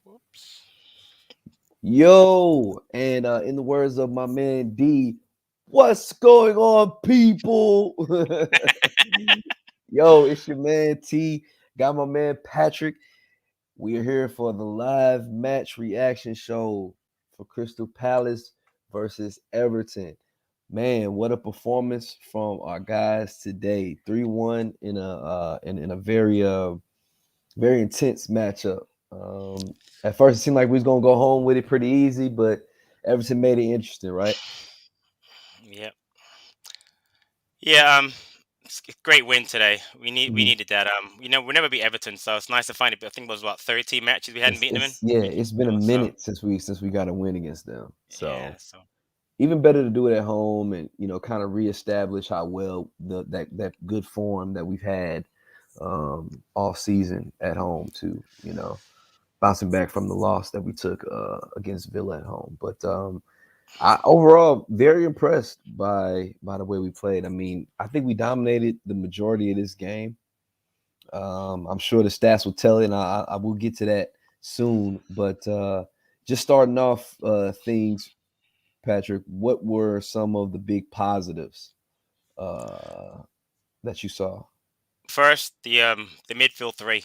Whoops. Yo, and in the words of my man D, what's going on, people? Yo, it's your man T. Got my man Patrick. We're here for the live match reaction show for Crystal Palace versus Everton. Man, what a performance from our guys today. 3-1 in a very intense matchup. At first, it seemed like we was gonna go home with it pretty easy, but Everton made it interesting, right? Yeah. Yeah. It's a great win today. We Mhm. needed that. We'll never beat Everton, so it's nice to find it. I think it was about 13 matches we hadn't beaten them in. It's been a So minute since we got a win against them. yeah. So So even better to do it at home and kind of reestablish how well that good form that we've had all season at home too. Bouncing back from the loss that we took against Villa at home, but I overall very impressed by the way we played. I mean, I think we dominated the majority of this game. I'm sure the stats will tell it, and I will get to that soon. But just starting off things, Patrick, what were some of the big positives uh, that you saw? first, the midfield three.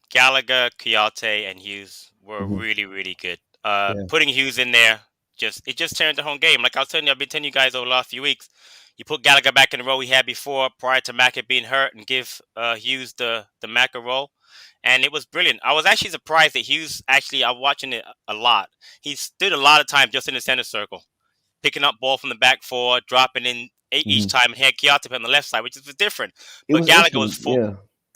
Gallagher, Kouyaté, and Hughes were Hmm. really good. Yeah. Putting Hughes in there just turned the whole game. Like I was telling you, I've been telling you guys over the last few weeks. You put Gallagher back in the role he had before, prior to Maka being hurt, and give Hughes the Maka role, and it was brilliant. I was actually surprised that Hughes actually. I'm watching it a lot. He stood a lot of time just in the center circle, picking up ball from the back four, dropping in each Hmm. time, and had Kouyaté on the left side, which was different. It But was interesting. Yeah.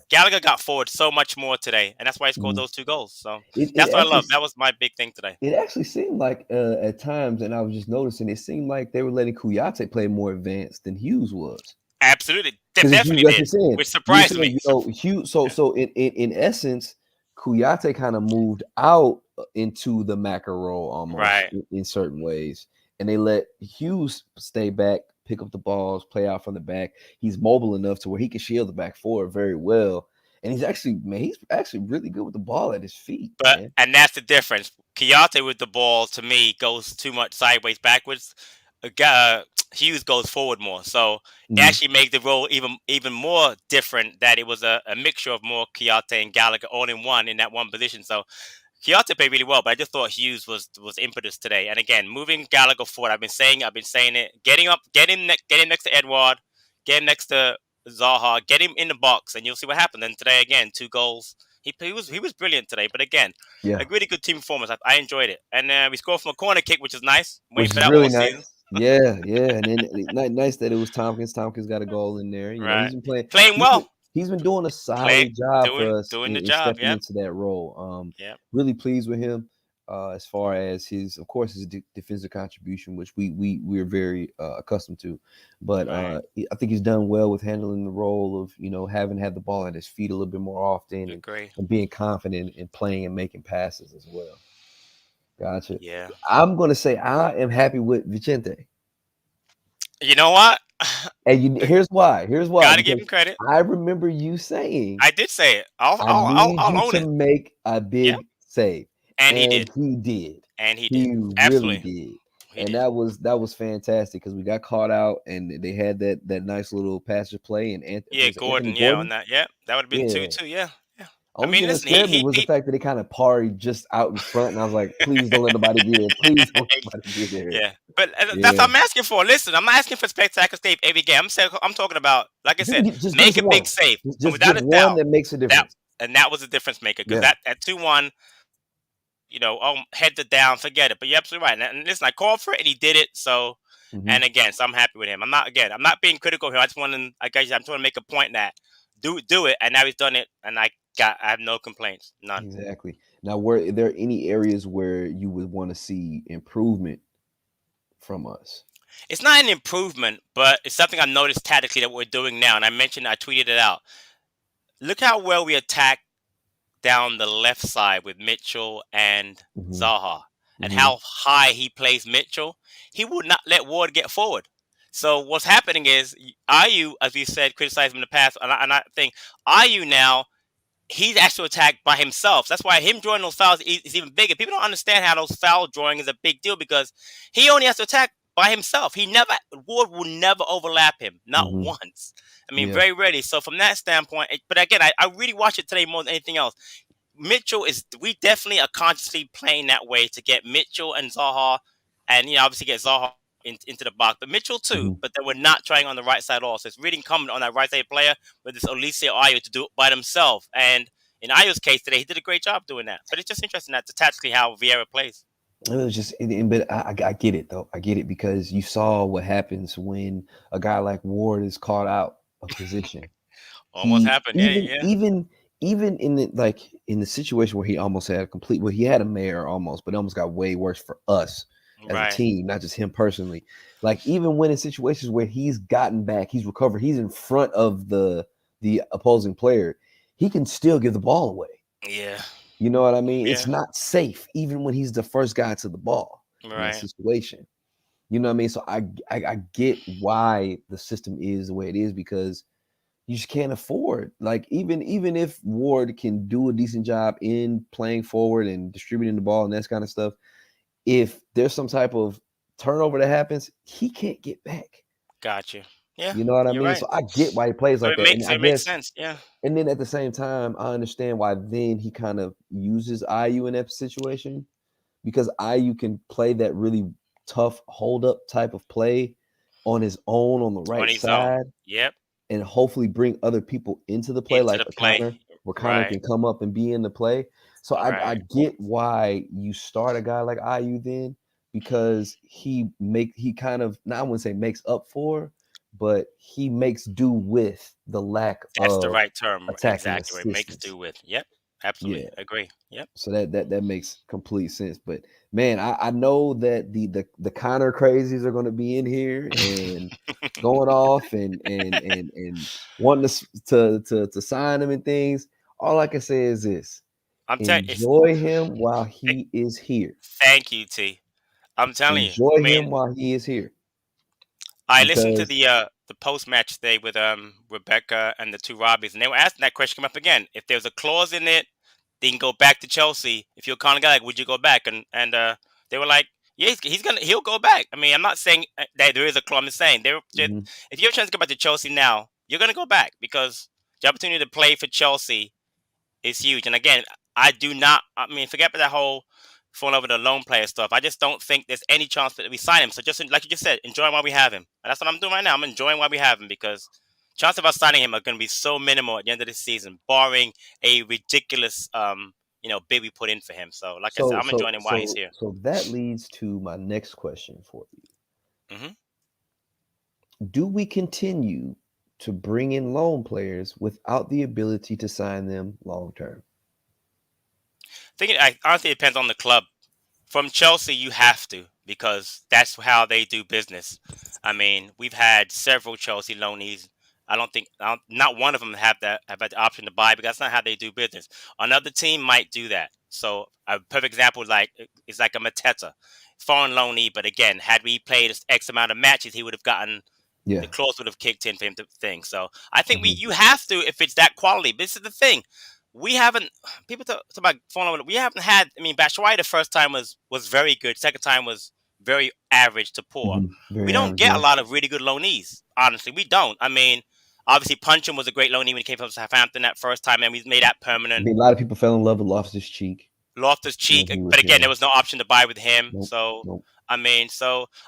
Gallagher got forward so much more today, and that's why he scored Mhm. those two goals. So It that's what I actually love. That was my big thing today. it actually seemed like at times, and I was just noticing, it seemed like they were letting Kouyaté play more advanced than Hughes was. Absolutely, they Because if you definitely like did, you're saying, which you were surprised saying, me. Hughes. So in essence, Kouyaté kind of moved out into the Maca role almost Right, in certain ways, and they let Hughes stay back, pick up the balls, play out from the back. He's mobile enough to where he can shield the back forward very well, and he's actually really good with the ball at his feet, but man. and that's the difference. Kouyaté with the ball to me goes too much sideways, backwards. Hughes goes forward more, so it Mhm. actually makes the role even more different. That it was a mixture of more Kouyaté and Gallagher all in one in that one position. So Kyoto played really well, but I just thought Hughes was impetus today. And again, moving Gallagher forward. I've been saying it. Getting up, get him next to Edward, get him next to Zaha, get him in the box, and you'll see what happened. And today again, two goals. He was brilliant today. But again, a Yeah, really good team performance. I enjoyed it, and we scored from a corner kick, which is nice. I'm waiting which for is that really all nice. season. Yeah, and then nice that it was Tompkins. Tompkins got a goal in there. Right, He's been playing. playing well, He's been doing a play solid job for us doing the in job. stepping Yep, into that role. yep, Really pleased with him as far as of course, his defensive contribution, which we're very accustomed to. But right. I think he's done well with handling the role of having had the ball at his feet a little bit more often Agree. and being confident in playing and making passes as well. Gotcha. Yeah. I'm gonna say I am happy with Vicente. You know what? And here's why. Gotta give Because him credit. I remember you saying, I did say it. I'll I I'll I'll, need I'll you own to it. make a Yep. big save. And he And did. he did. And he did. He really Absolutely. did. He And did. that was fantastic because we got caught out and they had that nice little passage play and I think Yeah, it's Anthony Gordon. Yeah, on Gordon. that. Yeah, that would have been two Yeah. two. Yeah, yeah. I Only mean, thing that listen. He scared me he, was the he fact that they kind of parried just out in front. And I was like, please don't let nobody get in. Please don't let nobody get there. yeah. But that's Yeah. what I'm asking for. Listen, I'm not asking for spectacular save every game. I'm talking about, like I said, Just give us make a big one. save, and Just without give a one doubt, that makes a that difference. that was a difference maker because Yeah. that at 2-1, head to down, forget it. But you're absolutely right. And listen, I called for it, and he did it. So, Hmm. and again, so I'm happy with him. I'm not being critical here. I just want to, I guess, I'm trying to make a point that do it, and now he's done it, and I have no complaints, none. Exactly. Now, were there any areas where you would want to see improvement from us? It's not an improvement, but it's something I noticed tactically that we're doing now, and I tweeted it out. Look how well we attack down the left side with Mitchell and Hmm. Zaha, and Hmm. how high he plays Mitchell. He would not let Ward get forward. So what's happening is IU, as we said, criticized him in the past, and I think IU now he's actually attacked by himself. That's why him drawing those fouls is even bigger. People don't understand how those foul drawing is a big deal because he only has to attack by himself. He never Ward will never overlap him, not Hmm. once. I mean, Yeah. very rarely. So from that standpoint, but again, I really watch it today more than anything else. Mitchell is we definitely are consciously playing that way to get Mitchell and Zaha, and obviously get Zaha into the box, but Mitchell too. Hmm. But then we're not trying on the right side also. It's really incumbent on that right side player with this Olise or Ayo to do it by themselves. And in Ayo's case today, he did a great job doing that. But it's just interesting that tactically how Vieira plays. It was just, but I get it though. I get it because you saw what happens when a guy like Ward is caught out of position. Almost He happened. Yeah, yeah. even in the in the situation where he almost had a complete, well, he had a mare almost, but it almost got way worse for us as a Right. team, not just him personally. Like even when in situations where he's gotten back, he's recovered, he's in front of the opposing player, he can still give the ball away. Yeah. You know what I mean? It's Yeah. not safe, even when he's the first guy to the ball in that Right. situation. You know what I mean? So I get why the system is the way it is because you just can't afford. Like even if Ward can do a decent job in playing forward and distributing the ball and that kind of stuff, if there's some type of turnover that happens, he can't get back. Gotcha. Yeah. You know what I You're mean? right. So I get why he plays like that. And So I it makes guess sense. Yeah. and then at the same time, I understand why then he kind of uses IU in that situation because IU can play that really tough hold up type of play on his own on the On right his own. side Yep. and hopefully bring other people into the play Into like the a play. Connor, where Connor Right. can come up and be in the play. So I Right. get why you start a guy like IU then because he kind of, now I wouldn't say makes up for, but he makes do with the lack That's the of right term. attacking Exactly. What it makes assistance. do with. Yep. Absolutely. Yeah. Agree. Yep. So that makes complete sense. But man, I know that the Connor crazies are going to be in here and going off and wanting to sign him and things. All I can say is this: I'm telling you, enjoy him while he is here. thank you, T. I'm telling you. I Enjoy mean, him while he is here I listened to because the post match today with Rebecca and the two Robbies, and they were asking that question come up again. If there's a clause in it, they can go back to Chelsea. If you're Conor Gallagher, would you go back? And they were like, yeah, he'll go back. I mean, I'm not saying that there is a clause. I'm just saying mhm, if you have a chance to go back to Chelsea now, you're gonna go back because the opportunity to play for Chelsea is huge. And again, I do not. I mean, forget about that whole falling over the loan player stuff. I just don't think there's any chance that we sign him. So just like you just said, enjoy him while we have him. And that's what I'm doing right now. I'm enjoying while we have him because chances of us signing him are going to be so minimal at the end of the season, barring a ridiculous bid we put in for him. So like I said, so I'm so enjoying him while he's so here. so that leads to my next question for you. Hmm. Do we continue to bring in loan players without the ability to sign them long term? I honestly, it depends on the club. From Chelsea, you have to because that's how they do business. I mean, we've had several Chelsea loanees. Not one of them have had the option to buy because that's not how they do business. Another team might do that. So a perfect example is like a Mateta, foreign loanee. But again, had we played X amount of matches, he would have gotten the Yeah. clause would have kicked in for him to think. So I think Mhm. you have to if it's that quality. But this is the thing. We haven't people talk about falling. We haven't had. I mean, Batshuayi the first time was very good. Second time was very average to poor. Mhm. We Very don't average, get a yeah. lot of really good loanees. Honestly, we don't. I mean, obviously Puncham was a great loanee when he came from Southampton that first time, and we made that I permanent. mean, a lot of people fell in love with Loftus Cheek Loftus when Cheek, he but was again, there here. was no option to buy with him. Nope, So nope. I mean,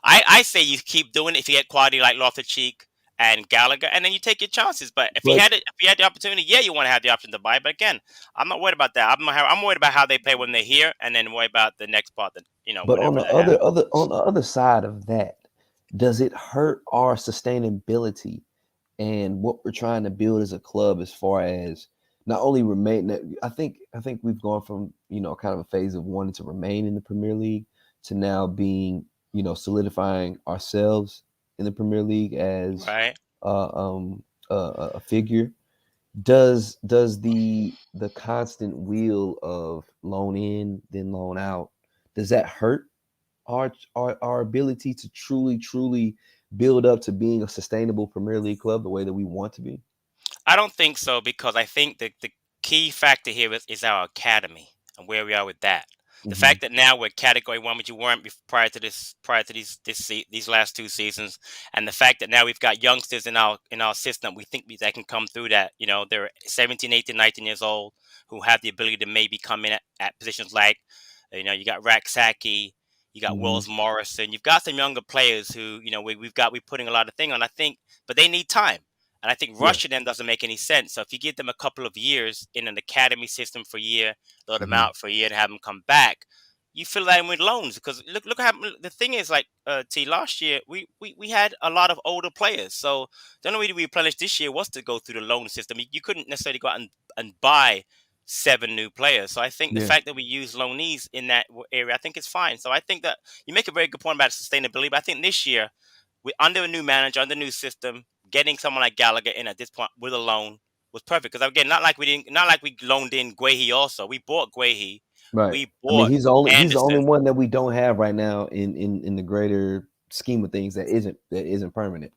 I say you keep doing it if you get quality like Loftus Cheek and Gallagher, and then you take your chances. But But if he had the opportunity, yeah, you want to have the option to buy. But again, I'm not worried about that. I'm worried about how they play when they're here, and then worry about the next part that but on whenever the that happens. other side of that, does it hurt our sustainability and what we're trying to build as a club as far as not only remain that I think we've gone from, kind of a phase of wanting to remain in the Premier League to now being, solidifying ourselves in the Premier League as Right? uh, um, a figure. Does the constant wheel of loan in then loan out, does that hurt our ability to truly build up to being a sustainable Premier League club the way that we want to be? I don't think so because I think that key factor here is our academy and where we are with that. The Mm-hmm. fact that now we're category one, which you weren't prior to these last 2 seasons, and the fact that now we've got youngsters in our system, we think that can come through that. They're 17, 18, 19 years old who have the ability to maybe come in at positions like, you got Raksaki, you got Mm-hmm. Wells Morrison, you've got some younger players who, we're putting a lot of thing on. I think, but they need time. And I think Yeah. rushing them doesn't make any sense. So if you give them a couple of years in an academy system for a year, load them Mm-hmm. out for a year to have them come back, you fill that in with loans. Because look how the thing is, like last year we had a lot of older players. So the only way to replenish this year was to go through the loan system. You couldn't necessarily go out and buy 7 new players. So I think the Yeah. fact that we use loanees in that area, I think it's fine. So I think that you make a very good point about sustainability. But I think this year, under a new manager, under a new system, getting someone like Gallagher in at this point with a loan was perfect. Because again, not like we loaned in Guehi. Also, we bought Guehi, Right. we I mean, bought he's the only Anderson. one that we don't have right now in the greater scheme of things that isn't permanent.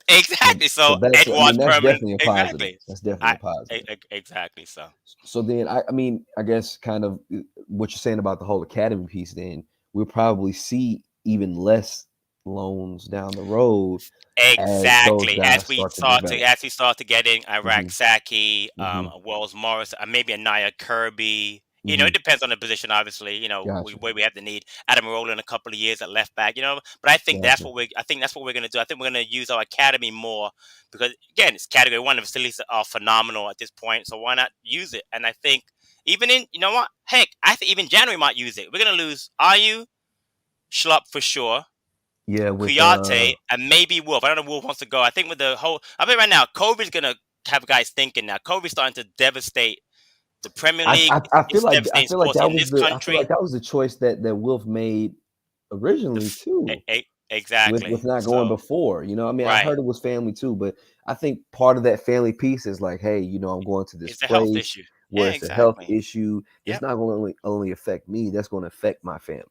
Exactly. So So that's I mean Edward's that's permanent. definitely a positive. Exactly. That's definitely a positive. Exactly. So So then I mean I guess kind of what you're saying about the whole academy piece. Then we'll probably see even less loans down the road as those exactly. guys start to develop. As we start to get in Hmm. Iraq Saki, Hmm. Wells Morris, maybe a Naya Kirby. Hmm. It depends on the position, obviously. Gotcha. Where we have the need. Adam Roll in a couple of years at left back. But I think Gotcha. I think that's what we're gonna do. I think we're gonna use our academy more because again, it's category one. The facilities are phenomenal at this point, so why not use it? And I think even in what, heck, I think even January might use it. We're gonna lose Ayu, Schlupp for sure. Yeah, with Kuyate and maybe Wolf. I don't know if Wolf wants to go. I think with the whole, I mean, right now, COVID's gonna have guys thinking now. COVID's starting to devastate the Premier League. It's I devastating feel like sports that in was this the I feel like country. that was the choice that Wolf made originally too. With Exactly. not going So before. I mean, I right, heard it was family too, but I think part of that family piece is like, hey, I'm going to this it's a health place issue. where Yeah, it's a health exactly. issue. That's Yep, not going to only affect me. That's going to affect my family.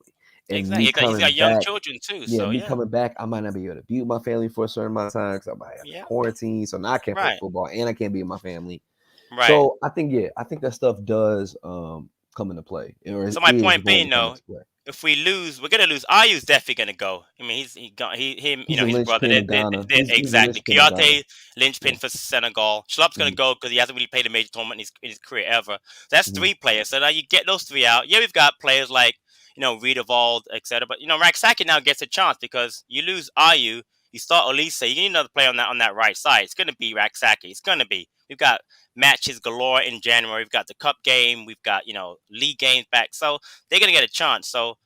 And exactly. me He's coming got young back, children too. yeah, So me yeah, coming back, I might not be able to be with my family for a certain amount of time because I might have to yeah, quarantine. So now I can't play right, football and I can't be with my family. right. So I think that stuff does come into play, or So my is point going to being, come though, into play. if we lose, we're gonna lose. Ayu's definitely gonna go. I mean, him, He's the his brother. linchpin of Ghana. He's the Exactly. linchpin of Ghana. Kiyate, linchpin Yeah. for Senegal. Schlapp's gonna Mhm. go because he hasn't really played a major tournament in his career ever. So that's Mhm. 3 players. So now you get those 3 out. Yeah, we've got players like Riedewald, etc. But Raksaki now gets a chance because you lose Ayu, you start Olise. You need another player on that right side. It's gonna be Raksaki. It's gonna be. We've got matches galore in January. We've got the cup game. We've got league games back. So they're gonna get a chance. So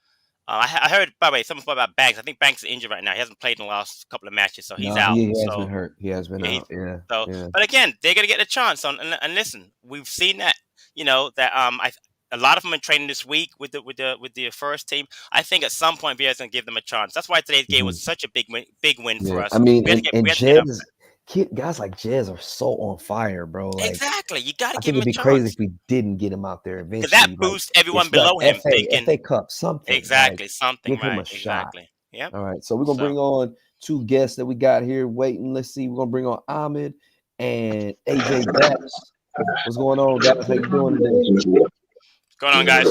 I heard, by the way, something about Banks. I think Banks is injured right now. He hasn't played in the last couple of matches, so he's No, out. he has been So hurt. He has been yeah, out. Yeah. Yeah. but again, they're gonna get a chance. And listen, we've seen that. That a lot of them are training this week with the first team. I think at some point Vieira's gonna give them a chance. That's why today's game Mhm. was such a big win for Yeah. I us. mean, We and had to get up. Jez, guys like Jez are so on fire, bro. Like, Exactly, you got to I give think him it'd a be crazy if chance we didn't get him out there because that eventually. Like, boosts everyone it's like below him thinking FA Cup, something. Like, exactly something give him right. a shot. Exactly. Yep. All right. So we're gonna So bring on two guests that we got here waiting. Let's see. We're gonna bring on Ahmed and AJ Daps. What's going on, guys? How you doing today? what's going on, guys?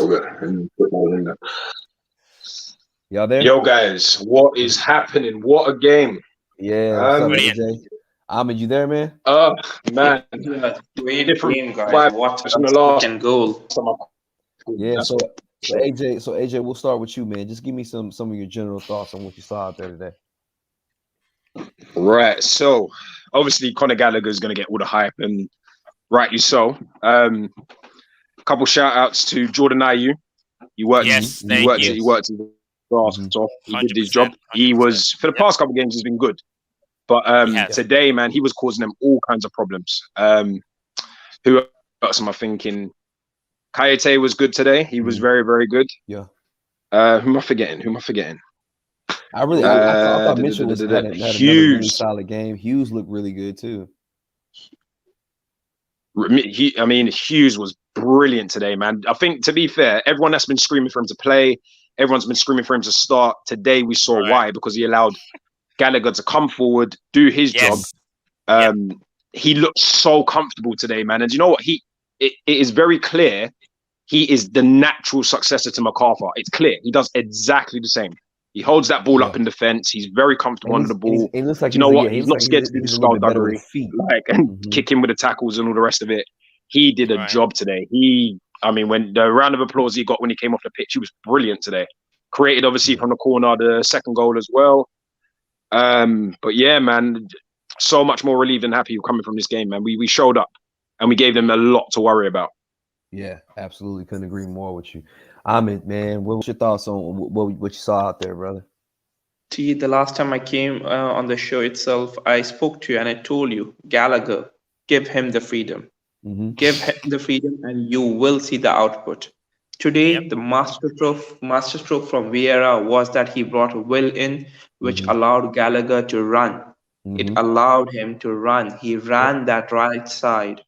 Y'all there? Yo, guys, what is happening? What a game! Yeah. What's up, Brilliant. AJ? Ahmed, you there, man? Man, different game, guys. vibe What from a the last second goal. time. Yeah. That's So AJ, we'll start with you, man. Just give me some of your general thoughts on what you saw out there today. right. So, obviously, Conor Gallagher is going to get all the hype, and rightly so. A couple shout outs to Jordan Ayew. He worked. Yes, Mhm. thank He worked. you. He worked his ass off. He did his 100%. job. He 100%. was for the past couple games. He's been good, but He has. today, man, he was causing them all kinds of problems. Who else am I thinking? Kayate was good today. He was very, very good. Yeah. Who am I forgetting? I thought Mitchell had another really Hughes. solid game. Hughes looked really good too. Hughes was brilliant today, man. I think, to be fair, everyone that's been screaming for him to play, everyone's been screaming for him to start. Today we saw why, because he allowed Gallagher to come forward, do his job. Yes. He looked so comfortable today, man. And you know what? it is very clear he is the natural successor to MacArthur. It's clear he does exactly the same. He holds that ball Yeah, up in defense. He's very comfortable under the ball. it looks like Do you know what? he He's looks not like scared to do the he's a little bit better with skullduggery, his feet. like, and Hmm. kick in with the tackles and all the rest of it. He did a Right. job today. I mean, when the round of applause he got when he came off the pitch, he was brilliant today. Created obviously Yeah. from the corner the second goal as well. But yeah, man, so much more relieved and happy coming from this game, man. We showed up and we gave them a lot to worry about. Yeah, absolutely. Couldn't agree more with you. Amit, man, what's your thoughts on what you saw out there, brother? See, the last time I came on the show itself, I spoke to you and I told you, Gallagher, give him the freedom. Hmm. Give him the freedom and you will see the output. Yep. Today, the masterstroke from Vieira was that he brought Will in, which Hmm. allowed Gallagher to run. It Hmm. allowed him to run. He Yep. ran that right side.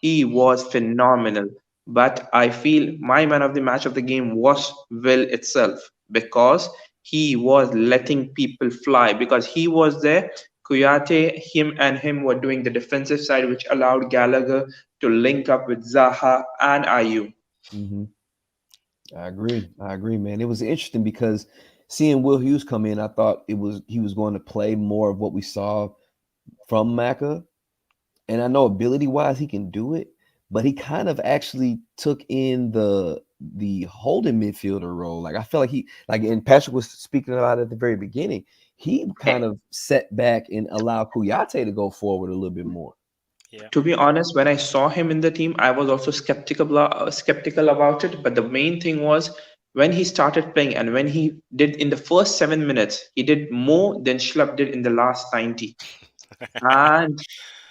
He was phenomenal. But I feel my man of the match of the game was Will itself because he was letting people fly because he was there. Kuyate, him were doing the defensive side, which allowed Gallagher to link up with Zaha and Ayu. Hmm. I agree. I agree, man. It was interesting because seeing Will Hughes come in, I thought he was going to play more of what we saw from Maka. And I know ability wise he can do it, but he kind of actually took in the holding midfielder role. Like I felt like and Patrick was speaking about it at the very beginning. He kind of set back and allowed Kuyate to go forward a little bit more. Yeah. To be honest, when I saw him in the team, I was also skeptical about it. But the main thing was when he started playing and when he did in the first 7 minutes, he did more than Schlupp did in the last 90. And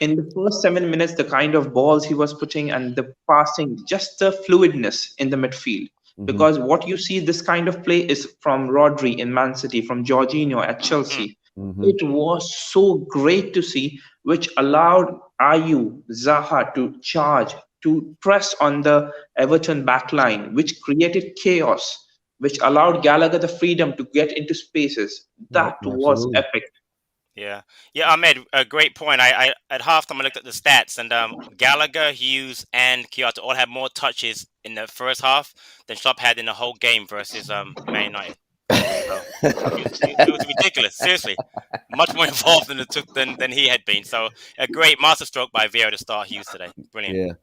in the first 7 minutes, the kind of balls he was putting and the passing, just the fluidness in the midfield. Hmm. Because what you see, this kind of play is from Rodri in Man City, from Jorginho at Mm. Chelsea. Hmm. It was so great to see, which allowed Ayu, Zaha to charge, to press on the Everton backline, which created chaos, which allowed Gallagher the freedom to get into spaces. Yep, That was absolutely. epic. Yeah, yeah, Ahmed, a great point. I at halftime I looked at the stats, and Gallagher, Hughes, and Kyoto all had more touches in the first half than Klopp had in the whole game versus Man United. So it was ridiculous. Seriously, much more involved than it took than he had been. So a great masterstroke by Vieira to start Hughes today. Brilliant. Yeah.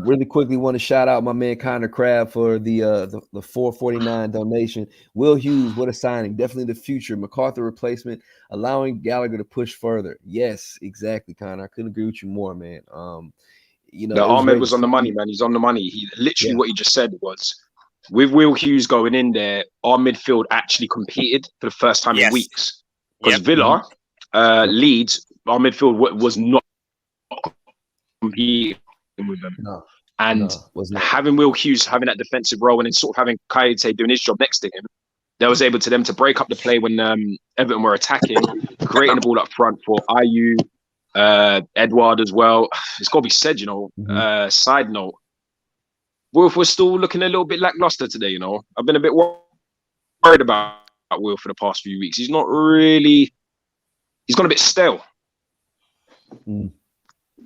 Really quickly want to shout out my man Connor Crab for the 449 donation. Will Hughes, what a signing. Definitely the future. MacArthur replacement, allowing Gallagher to push further. Yes, exactly, Connor. I couldn't agree with you more, man. The It was Ahmed great to was on the money, see. man. He's on the money. He literally Yeah. what he just said was with Will Hughes going in there, our midfield actually competed for the first time in Yes. weeks. Because Yep. Mhm. Villa, Leeds, our midfield was not competing with them. No, And no, was not. having Will Hughes having that defensive role and then sort of having Kayode doing his job next to him, that was able to them to break up the play when Everton were attacking, creating the ball up front for Ayu, Edward as well. It's got to be said, Mhm. Side note, Wolf was still looking a little bit lackluster today. I've been a bit worried about Will for the past few weeks. He's not really. He's gone a bit stale. Mm.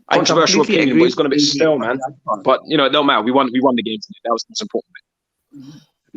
I Controversial completely opinion, but agree he's gone a with bit AJ stale, on man. that part. But it don't matter. We won. We won the game today. That was the most important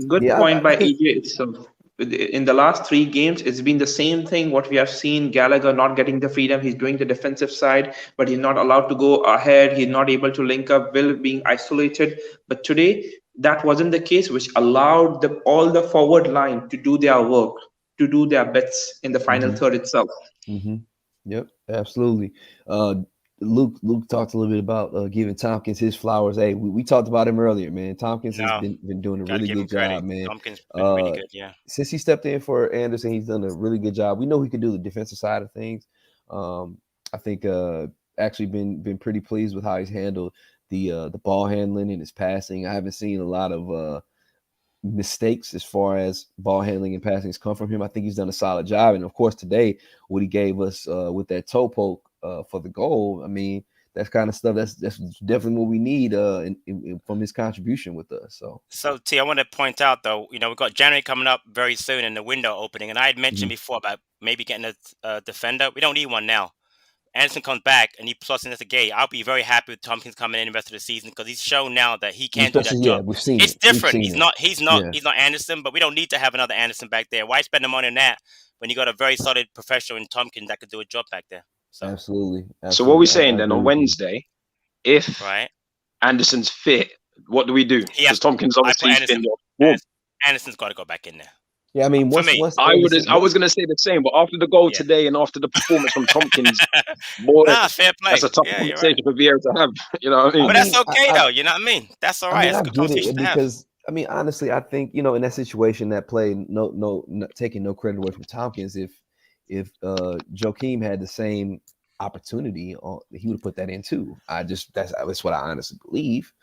Good Yeah, point I by think. AJ itself. In the last 3 games, it's been the same thing. What we have seen, Gallagher not getting the freedom. He's doing the defensive side, but he's not allowed to go ahead. He's not able to link up. Will being isolated. But today, that wasn't the case, which allowed all the forward line to do their work, to do their bets in the final Mhm. third itself. Mhm. Yep, absolutely. Uh, Luke talked a little bit about giving Tompkins his flowers. Hey, we talked about him earlier, man. Tompkins has No, been doing a got to really give good him credit. job, man. Tompkins been really Uh, good. Yeah. since he stepped in for Anderson, he's done a really good job. We know he could do the defensive side of things. I think actually been pretty pleased with how he's handled the ball handling and his passing. I haven't seen a lot of mistakes as far as ball handling and passing has come from him. I think he's done a solid job. And of course, today, what he gave us with that toe poke for the goal, I mean, that's kind of stuff that's definitely what we need from his contribution with us. So, So T, I want to point out though, we've got January coming up very soon and the window opening, and I had mentioned mhm. before about maybe getting a defender. We don't need one now. Anderson comes back and he plus in the gate, I'll be very happy with Tompkins coming in the rest of the season because he's shown now that he can do that Especially, job. we've seen It's it. We've different. seen He's it. not Yeah. he's not Anderson, but we don't need to have another Anderson back there. Why spend the money on that when you got a very solid professional in Tompkins that could do a job back there? So Absolutely. So what are we Absolutely. saying I then agree on with you. Wednesday? If right, Anderson's fit, what do we do? he has. Because Tompkins I put obviously has Anderson. been warm. Anderson's got to go back in there Yeah, I mean, for once me. Anderson, I was gonna say the same, but after the goal Yeah. today and after the performance from Tompkins, boy, Nah, fair play. that's a tough Yeah, you're right. conversation for Vieira to have. You know what I I mean? But that's mean, okay though. You know what I mean? That's all right. That's I a good get conversation it to have. because I mean, honestly, I think in that situation, that play, taking no credit away from Tompkins. If Joakim had the same opportunity, he would have put that in too. That's what I honestly believe.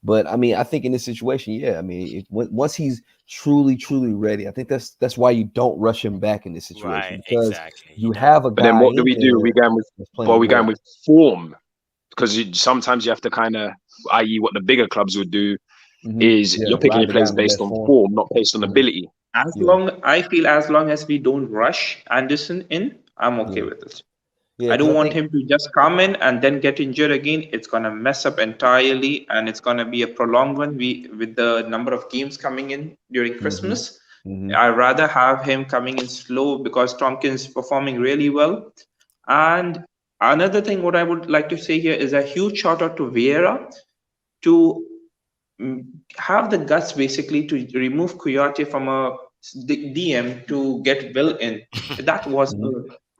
But I mean, I think in this situation, yeah, I mean, once he's truly ready, I think that's why you don't rush him back in this situation Right, because exactly. you You don't. have a But then guy what do in we do? We there going with that's well, playing we going well. with form because sometimes you have to kind of, i.e., what the bigger clubs would do is Yeah, you're picking ride your the guy players in the based best on form. form, not based on Yeah, ability. yeah, As long as we don't rush Anderson in, I'm okay yeah, with it. yeah. I Because don't I want think. him to just come in and then get injured again. It's gonna mess up entirely, and it's gonna be a prolonged one. With the number of games coming in during Hmm. Christmas, Hmm. I'd rather have him coming in slow because Tompkins is performing really well. And another thing, what I would like to say here is a huge shout out to Vieira to have the guts basically to remove Coyote from a DM to get Will in. That was a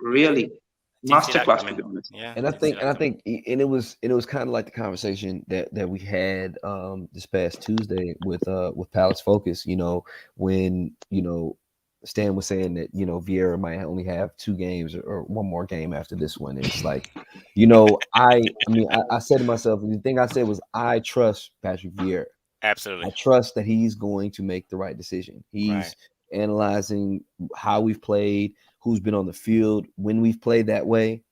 really Didn't see that masterclass, to coming. be honest. Yeah, And I didn't see think, that coming. and it was kind of like the conversation that we had this past Tuesday with Palace Focus. When Stan was saying that Vieira might only have 2 games or one more game after this one. And it's like, I said to myself, the thing I said was I trust Patrick Vieira. I Absolutely. trust that he's going to make the right decision. Right. He's analyzing how we've played, who's been on the field when we've played that way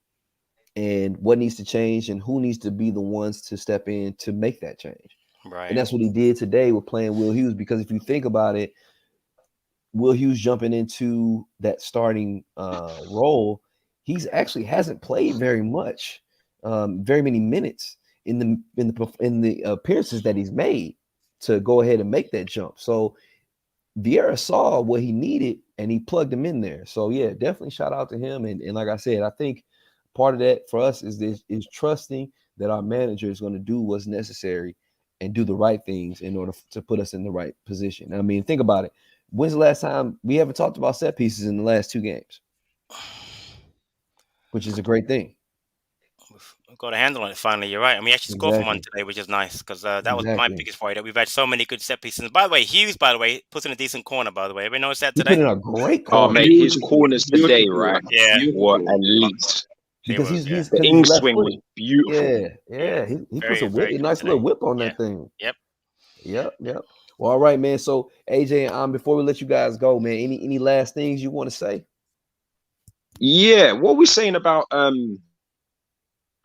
and what needs to change and who needs to be the ones to step in to make that change. And Right. that's what he did today with playing Will Hughes, because if you think about it, Will Hughes jumping into that starting role, he's actually hasn't played very much, very many minutes in the appearances that he's made to go ahead and make that jump. So Vieira saw what he needed and he plugged him in there. So yeah, definitely shout out to him. And like I said, I think part of that for us is trusting that our manager is going to do what's necessary and do the right things in order to put us in the right position. I mean, think about it. When's the last time we haven't talked about set pieces in the last 2 games, which is a great thing. We've got a handle on it finally. You're right. And we actually scored from one Exactly. today, which is nice because that was my Exactly. biggest worry, that we've had so many good set pieces. And by the way, Hughes, by the way, puts in a decent corner, by the way. Everybody notice that He put today? in a great Oh, corner mate, his Beautiful, corners today, beautiful, right, Yeah. were beautiful. elite. They because were, he's yeah. he's The because he's in left swing footed. was beautiful. Yeah. He puts Very, a very good nice today. little whip on Yeah. that thing. Yep. Yep. Well, all right, man. So AJ, before we let you guys go, man, any last things you want to say? Yeah, what are we saying about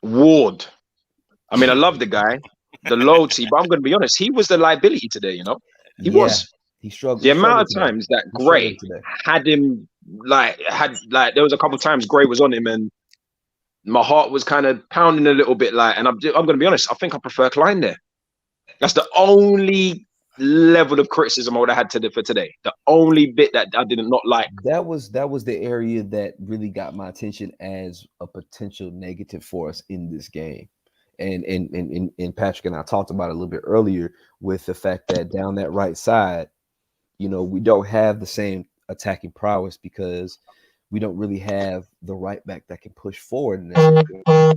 Ward? I mean, I love the guy, the loyalty, but I'm going to be honest, he was the liability today, He Yeah, was. he struggled. The He amount struggled of today. times that He struggled Gray today. had him, there was a couple of times Gray was on him and my heart was kind of pounding a little bit, and I'm going to be honest, I think I prefer Klein there. That's the only level of criticism I would have had for today. The only bit that I did not like. That was the area that really got my attention as a potential negative for us in this game. And Patrick and I talked about it a little bit earlier with the fact that down that right side, we don't have the same attacking prowess because we don't really have the right back that can push forward in that.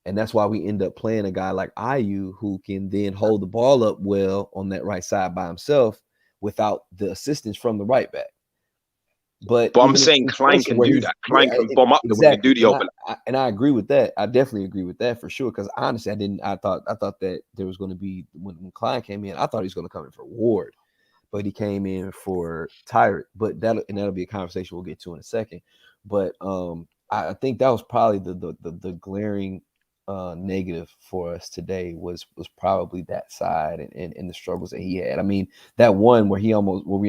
And that's why we end up playing a guy like Ayu who can then hold the ball up well on that right side by himself without the assistance from the right back. But I'm even saying in Klein situations can where do he's that. Klein can bomb up the wing and exactly, do the overlap. and I agree with that. I definitely agree with that for sure. Because honestly, I thought that there was going to be when Klein came in, I thought he was going to come in for Ward, but he came in for Tyrant. But that'll be a conversation we'll get to in a second. But I think that was probably the glaring negative for us today was probably that side and the struggles that he had. I mean, that one where we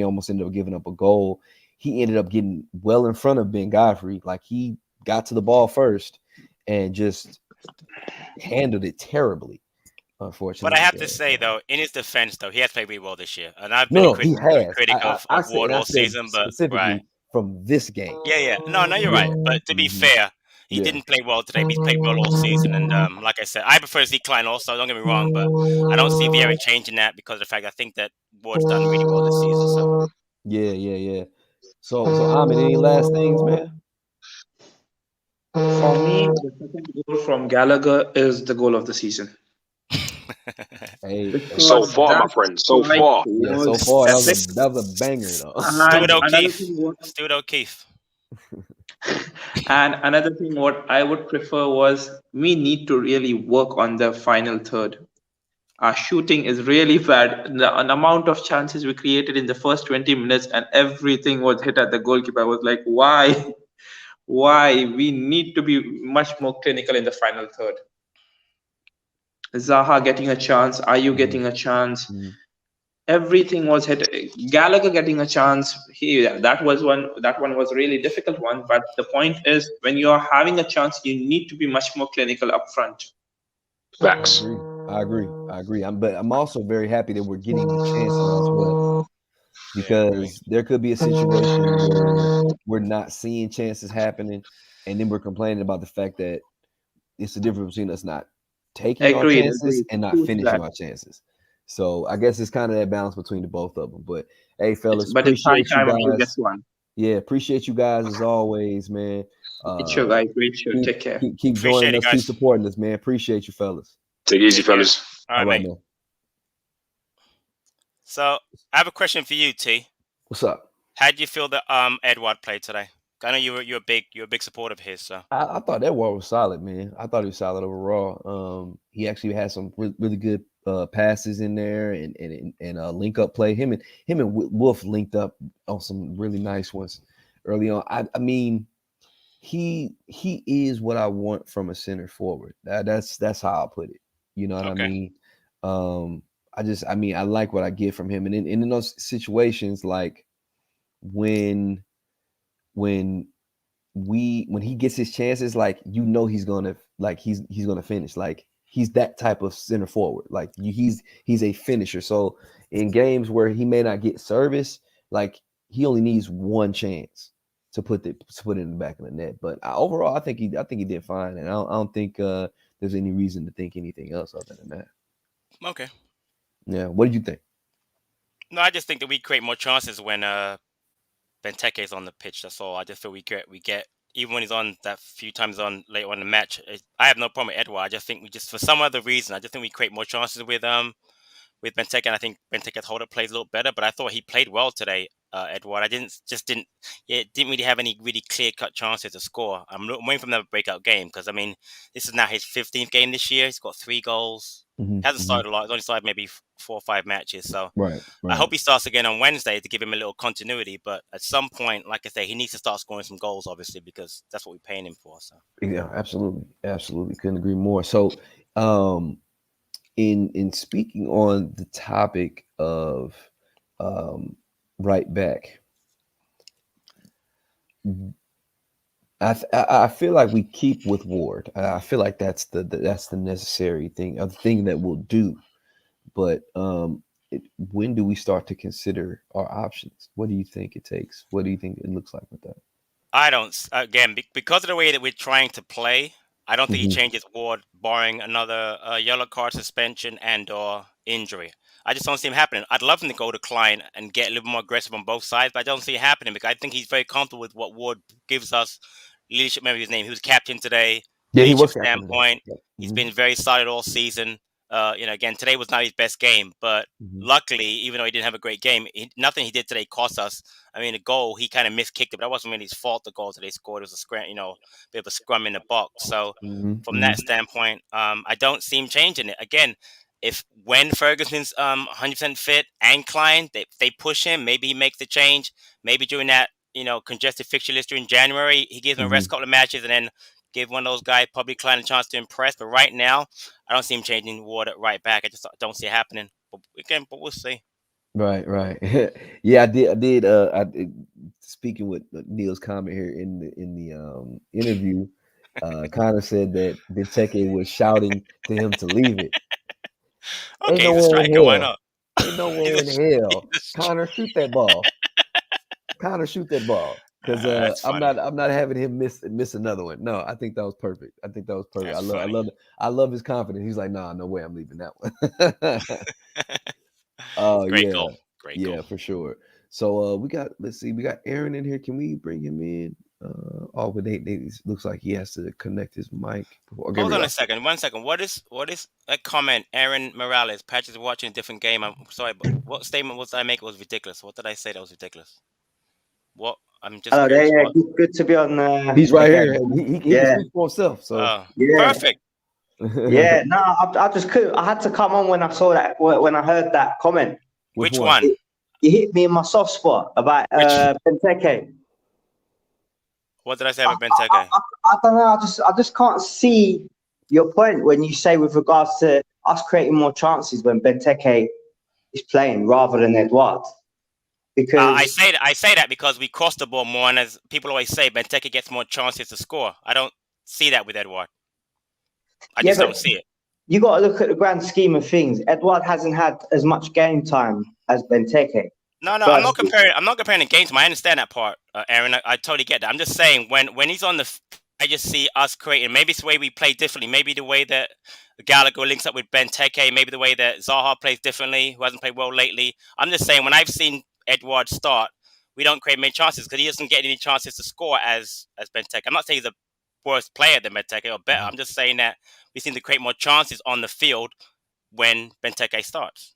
almost ended up giving up a goal. He ended up getting well in front of Ben Godfrey. Like he got to the ball first and just handled it terribly. But I Unfortunately, have to so say though, in his defense though, he has played really well this year, and I've been a no, he has. critic I of said, Ward and I all said season. But right, specifically from this game. yeah, yeah, no, you're Yeah. right. But to be Hmm. fair, he Yeah. didn't play well today. But he's played well all season, and like I said, I prefer to see Klein also. Don't get me wrong, but I don't see Vieira changing that because of the fact I think that Ward's done really well this season. So Yeah. Yeah. Yeah. So Ahmed, any last things, man? For me, the second goal from Gallagher is the goal of the season Hey, hey. So because far, my that friend. So strike far. Yeah. So was far, epic. that was a banger, though. Stuart And another O'Keefe, thing, what Stuart O'Keefe. and another thing, what I would prefer was we need to really work on the final third. Our shooting is really bad. An amount of chances we created in the first 20 minutes, and everything was hit at the goalkeeper. I was like, why? Why? We need to be much more clinical in the final third. Zaha getting a chance, Ayu Mhm, getting a chance, mhm. everything was hit. Gallagher getting a chance, that one was really difficult one. But the point is, when you are having a chance, you need to be much more clinical up front. I Facts. agree. I agree. I agree. But I'm also very happy that we're getting the chances as well, Yeah, I agree. because there could be a situation where we're not seeing chances happening, and then we're complaining about the fact that it's the difference between us not taking our Agreed, chances agreed. and not True to finishing that. our chances. So I guess it's kind of that balance between the both of them. But hey, fellas, But it's high appreciate you time we get guys. one. Yeah, appreciate you guys as always, man. It's your Uh, guy. Great show. keep Take care. keep Appreciate joining it, us, keep guys. supporting us, man. Appreciate you, fellas. Take it easy, Take care. fellas. All All right, right, mate. man. So I have a question for you, T. What's up? How did you feel that Edward played today? I know you're a big supporter of his. So I thought that wall was solid, man. I thought he was solid overall. He actually had some really good passes in there, and link up play. Him and Wolf linked up on some really nice ones early on. I mean, he is what I want from a center forward. That's how I put it. You know what I okay, mean? Um, I like what I get from him, and in those situations, like when when when he gets his chances, like he's gonna finish. Like he's that type of center forward. Like he's a finisher. So in games where he may not get service, like he only needs one chance to put it in the back of the net. But overall, I think he did fine, and I don't think there's any reason to think anything else other than that. okay. Yeah. What did you think? No, I just think that we create more chances when Benteke is on the pitch. That's all. I just feel we get even when he's on that few times on later on in the match. I have no problem with Edouard. I just think we just for some other reason I just think we create more chances with Benteke, and I think Benteke's hold up plays a little better. But I thought he played well today, Edward. I didn't yeah, didn't really have any really clear cut chances to score. I'm waiting for him to have a breakout game because I mean this is now his 15th game this year. He's got 3 goals. Hmm. Hasn't Hmm. started a lot. He's only started maybe 4 or 5 matches. So Right. I Right. hope he starts again on Wednesday to give him a little continuity. But at some point, like I say, he needs to start scoring some goals, obviously, because that's what we're paying him for. So Yeah. Absolutely. Absolutely. Couldn't agree more. So, um, in speaking on the topic of um, right back, I feel like we keep with Ward. I feel like that's the necessary thing, a thing that we'll do. But when do we start to consider our options? What do you think it takes? What do you think it looks like with that? I don't again because of the way that we're trying to play. I don't think he Hmm. changes Ward, barring another yellow card suspension and or injury. I just don't see him happening. I'd love him to go to Klein and get a little more aggressive on both sides, but I don't see it happening because I think he's very comfortable with what Ward gives us. Leadership, maybe his name. He was captain today. Yeah, he Leadership was captain today. standpoint, Yep. he's Hmm. been very solid all season. Again, today was not his best game, but Hmm. luckily, even though he didn't have a great game, nothing he did today cost us. I mean, the goal he kind of miskicked it, but that wasn't really his fault. The goal that they scored it was a scrum, bit of a scrum in the box. So Hmm. from Hmm. that standpoint, I don't see him changing it. Again, if when Ferguson's 100% fit and Klein, they push him, maybe he makes the change. Maybe during that congested fixture list during January, he gives him a rest Hmm. couple of matches and then give one of those guys, probably Klein, a chance to impress. But right now, I don't see him changing Ward at right back. I just don't see it happening. But again, but we'll see. Right, right. Yeah, speaking with Neil's comment here in the interview, Connor said that Benteke was shouting to him to leave it. Ain't Okay, he's a nowhere in striker. Why hell. not? Ain't he's nowhere a, in hell. he's a Connor, shoot that ball. Connor, shoot that ball. Because That's I'm funny. not having him miss another one. No, I think that was perfect. I think that was perfect. That's funny. I love his confidence. He's like, nah, no way, I'm leaving that one. Oh Great yeah, goal. Great yeah, goal. for sure. So let's see, we got Aaron in here. Can we bring him in? But Nate looks like he has to connect his mic. Okay, here Hold we on a go. second. 1 second. What is a comment? Aaron Morales. Patch is watching a different game. I'm sorry, but what statement was I make? Was ridiculous. What did I say that was ridiculous? What? I'm just Hello there. curious. Yeah, What? good to be on He's right again. here. He can Yeah, speak for himself. So Oh, yeah, perfect. yeah. No, I just couldn't. I had to come on when I saw that. When I heard that comment, which Which one? one? it hit me in my soft spot about Which? Benteke. What did I say I, about I, Benteke? I, I don't know. I just can't see your point when you say with regards to us creating more chances when Benteke is playing rather than Edouard. I Because say that. I say that because we cross the ball more, and as people always say, Benteke gets more chances to score. I don't see that with Edouard. I yeah, just but don't see it. you got to look at the grand scheme of things. Edouard hasn't had as much game time as Benteke. No, no, I'm not Firstly, comparing. I'm not comparing the game to. I understand that part, Aaron. I totally get that. I'm just saying when he's on I just see us creating. Maybe it's the way we play differently. Maybe the way that Gallagher links up with Benteke. Maybe the way that Zaha plays differently, who hasn't played well lately. I'm just saying when I've seen Edouard start, we don't create many chances because he doesn't get any chances to score as Benteke. I'm not saying he's a worse player than Benteke or better. I'm just saying that we seem to create more chances on the field when Benteke starts.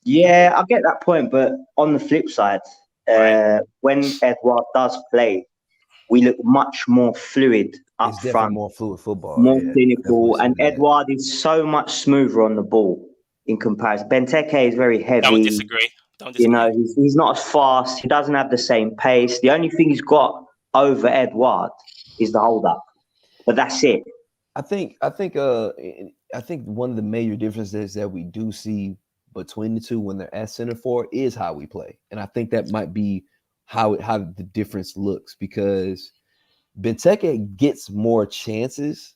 yeah, I get that point, but on the flip side, Right. when Edouard does play, we look much more fluid up It's definitely front, more fluid football. more Yeah, definitely clinical, see and that. Edouard is so much smoother on the ball in comparison. Benteke is very Don't heavy. disagree. Don't You disagree. know, he's not as fast. He doesn't have the same pace. The only thing he's got over Edouard is the hold up, but that's it. I think one of the major differences that we do see between the two when they're at center forward is how we play, and I think that might be how the difference looks because Benteke gets more chances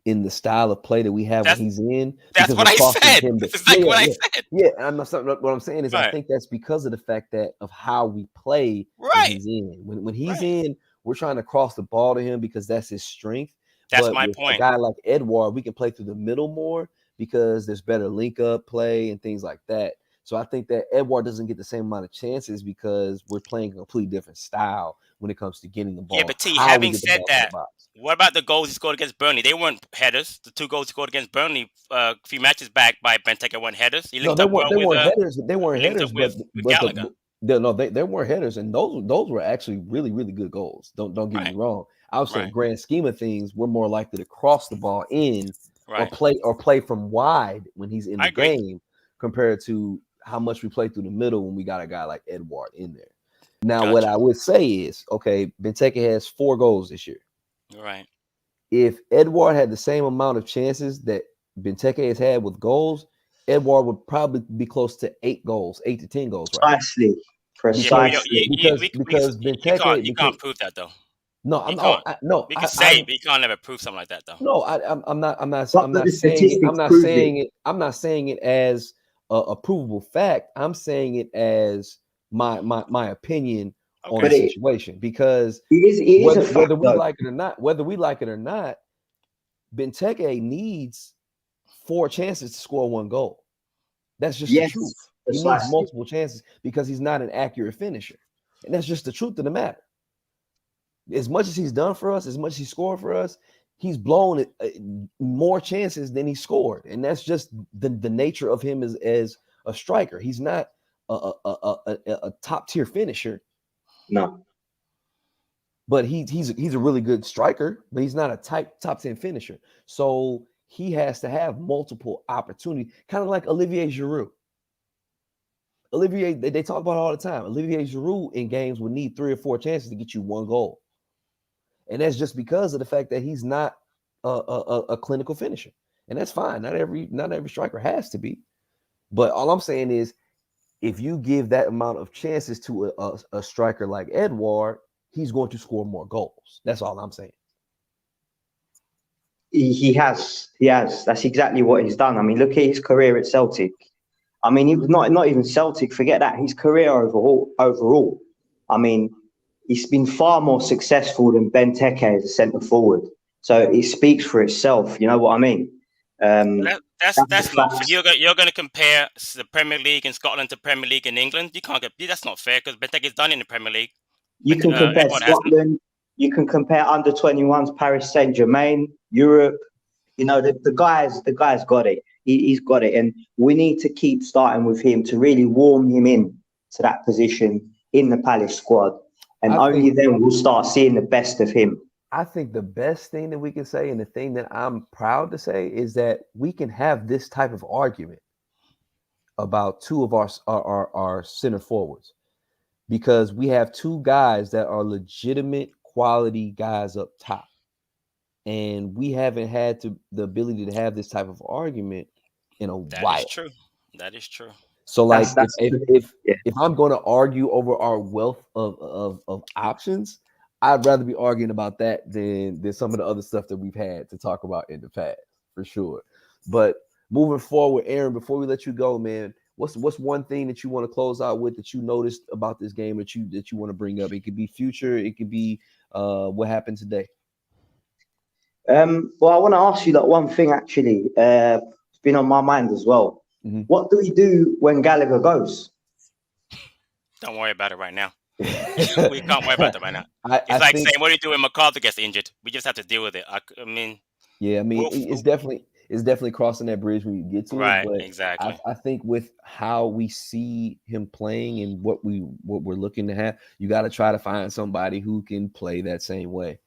in the style of play that we have when That's he's in that's because what we're I crossing said. him. That's exactly what I said. Yeah. And what I'm saying is I Right. think that's because of the fact that of how we play when Right. he's in. When he's Right. in, we're trying to cross the ball to him because that's his strength. That's But my with a point. guy like Edouard, we can play through the middle more because there's better link up play and things like that. So I think that Edouard doesn't get the same amount of chances because we're playing a completely different style when it comes to getting the Yeah, ball, but T, how we having get the said ball to the that, box. what about the goals he scored against Burnley? They weren't headers. The 2 goals he scored against Burnley a few matches back by Benteke weren't headers. He No, linked up well they with weren't headers. They weren't linked up headers, with but Gallagher. they weren't headers, and those were actually really good goals. Don't get me Right. wrong. I would say, Right. grand scheme of things, we're more likely to cross the ball in Right. or play from wide when he's in I the agree. game, compared to how much we play through the middle when we got a guy like Edouard in there. Now, what Gotcha. I would say is, okay, Benteke has 4 goals this year. Right. If Edouard had the same amount of chances that Benteke has had with goals, Edouard would probably be close to 8 goals, 8 to 10 goals right now. Precisely, Yeah, but precisely. Because Benteke you because can't prove that though. no, You I'm can't. no, We can say it, but you can't never prove something like that though. no, But I'm not the saying it. statistics prove it. I'm not saying it as a provable fact. I'm saying it as my opinion on Okay. the But situation because it is a fact, whether we though. like it or not, Benteke needs 4 chances to score 1 goal. That's just the Yes, truth. He needs precisely. multiple chances because he's not an accurate finisher. And that's just the truth of the matter. As much as he's done for us, as much as he scored for us, he's blown more chances than he scored. And that's just the nature of him as a striker. He's not a top tier finisher, No. but he's a really good striker, but he's not a top 10 finisher. So he has to have multiple opportunities, kind of like Olivier Giroud. Olivier, they talk about it all the time. Olivier Giroud in games would need 3 or 4 chances to get you 1 goal. And that's just because of the fact that he's not a clinical finisher. And that's fine. Not every striker has to be. But all I'm saying is if you give that amount of chances to a striker like Edouard, he's going to score more goals. That's all I'm saying. He has. That's exactly what he's done. I mean, look at his career at Celtic. I mean, he was not even Celtic. Forget that. His career overall. I mean, he's been far more successful than Benteke as a centre forward. So it speaks for itself. You know what I mean? That's the That's not fair. facts. You're going to compare the Premier League in Scotland to Premier League in England. You can't get that's not fair because Benteke's done in the Premier League. You can compare Everyone hasn't. Scotland. You can compare under 21s, Paris Saint Germain, Europe. You know, the guy's got it. He's got it, and we need to keep starting with him to really warm him in to that position in the Palace squad, and I only think then we'll start seeing the best of him. I think the best thing that we can say, and the thing that I'm proud to say, is that we can have this type of argument about two of our center forwards, because we have two guys that are legitimate quality guys up top. And we haven't had the ability to have this type of argument in a That while. is true. That is true. So, like, That's if I'm going to argue over our wealth of options, I'd rather be arguing about that than some of the other stuff that we've had to talk about in the past, for sure. But moving forward, Aaron, before we let you go, man, what's one thing that you want to close out with that you noticed about this game that you want to bring up? It could be future, it could be what happened today. Well, I want to ask you that one thing actually. It's been on my mind as well. Mm-hmm. What do we do when Gallagher goes? Don't worry about it right now. We can't worry about that right now. It's like saying, "What do you do when MacArthur gets injured?" We just have to deal with it. I mean, it's definitely crossing that bridge when you get to right, it. But exactly. I think with how we see him playing and what we're looking to have, you got to try to find somebody who can play that same way.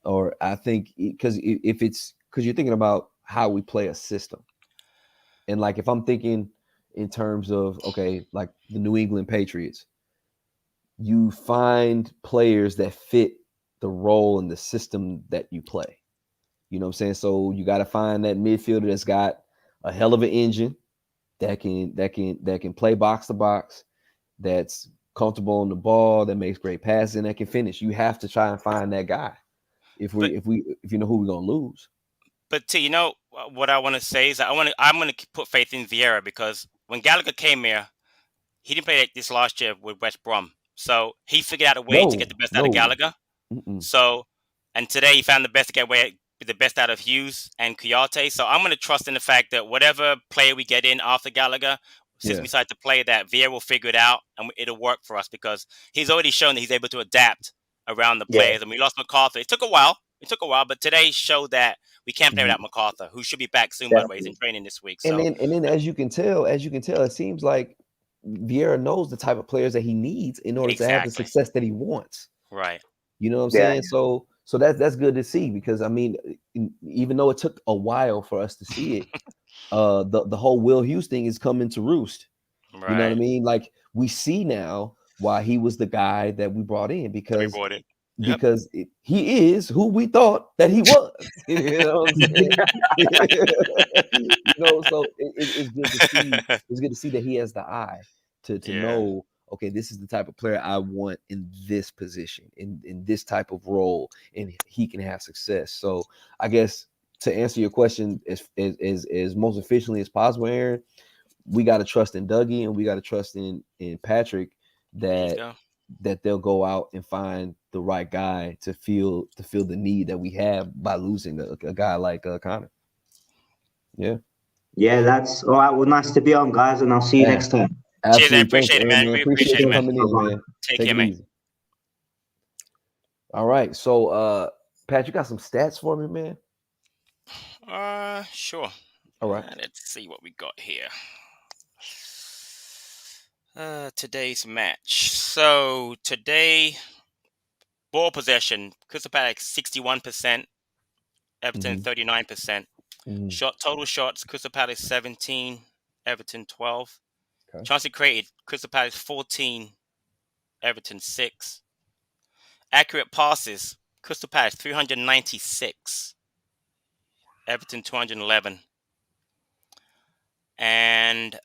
Or I think because you're thinking about how we play a system, and like if I'm thinking in terms of like the New England Patriots, you find players that fit the role and the system that you play. You know what I'm saying? So you got to find that midfielder that's got a hell of an engine that can play box to box, that's comfortable on the ball, that makes great passes, and that can finish. You have to try and find that guy if you know who we're gonna lose. But you know what I want to say is I'm going to put faith in Vieira, because when Gallagher came here, he didn't play like this last year with West Brom, so he figured out a way to get the best out of Gallagher. So, and today he found the best out of Hughes and Kouyaté. So I'm going to trust in the fact that whatever player we get in after Gallagher, since we decide to play, that Vieira will figure it out and it'll work for us, because he's already shown that he's able to adapt around the players. And we lost MacArthur. It took a while, but today showed that we can't play without MacArthur, who should be back soon. By the way, he's in training this week. So. And then as you can tell, it seems like Vieira knows the type of players that he needs in order to have the success that he wants. Right. You know what I'm saying? So that's good to see, because I mean, even though it took a while for us to see it, the whole Will Hughes thing is coming to roost. Right. You know what I mean? Like, we see now why he was the guy that we brought in, because he is who we thought that he was. You know what I'm saying? So it's good to see. It's good to see that he has the eye to know, okay, this is the type of player I want in this position, in this type of role, and he can have success. So I guess to answer your question as most efficiently as possible, Aaron, we got to trust in Dougie, and we got to trust in Patrick that they'll go out and find the right guy to fill the need that we have by losing a guy like Conor. Yeah, that's all right. Well, nice to be on, guys, and I'll see you next time. Cheers, I appreciate it, man. We appreciate it, man. Coming in, man. Take care, man. Easy. All right, so Pat, you got some stats for me, man? Sure. All right. Let's see what we got here. Today's match. So today, ball possession, Crystal Palace 61%, Everton 39%. Total shots, Crystal Palace 17, Everton 12. Okay. Chances created, Crystal Palace 14, Everton 6. Accurate passes, Crystal Palace 396, Everton 211. And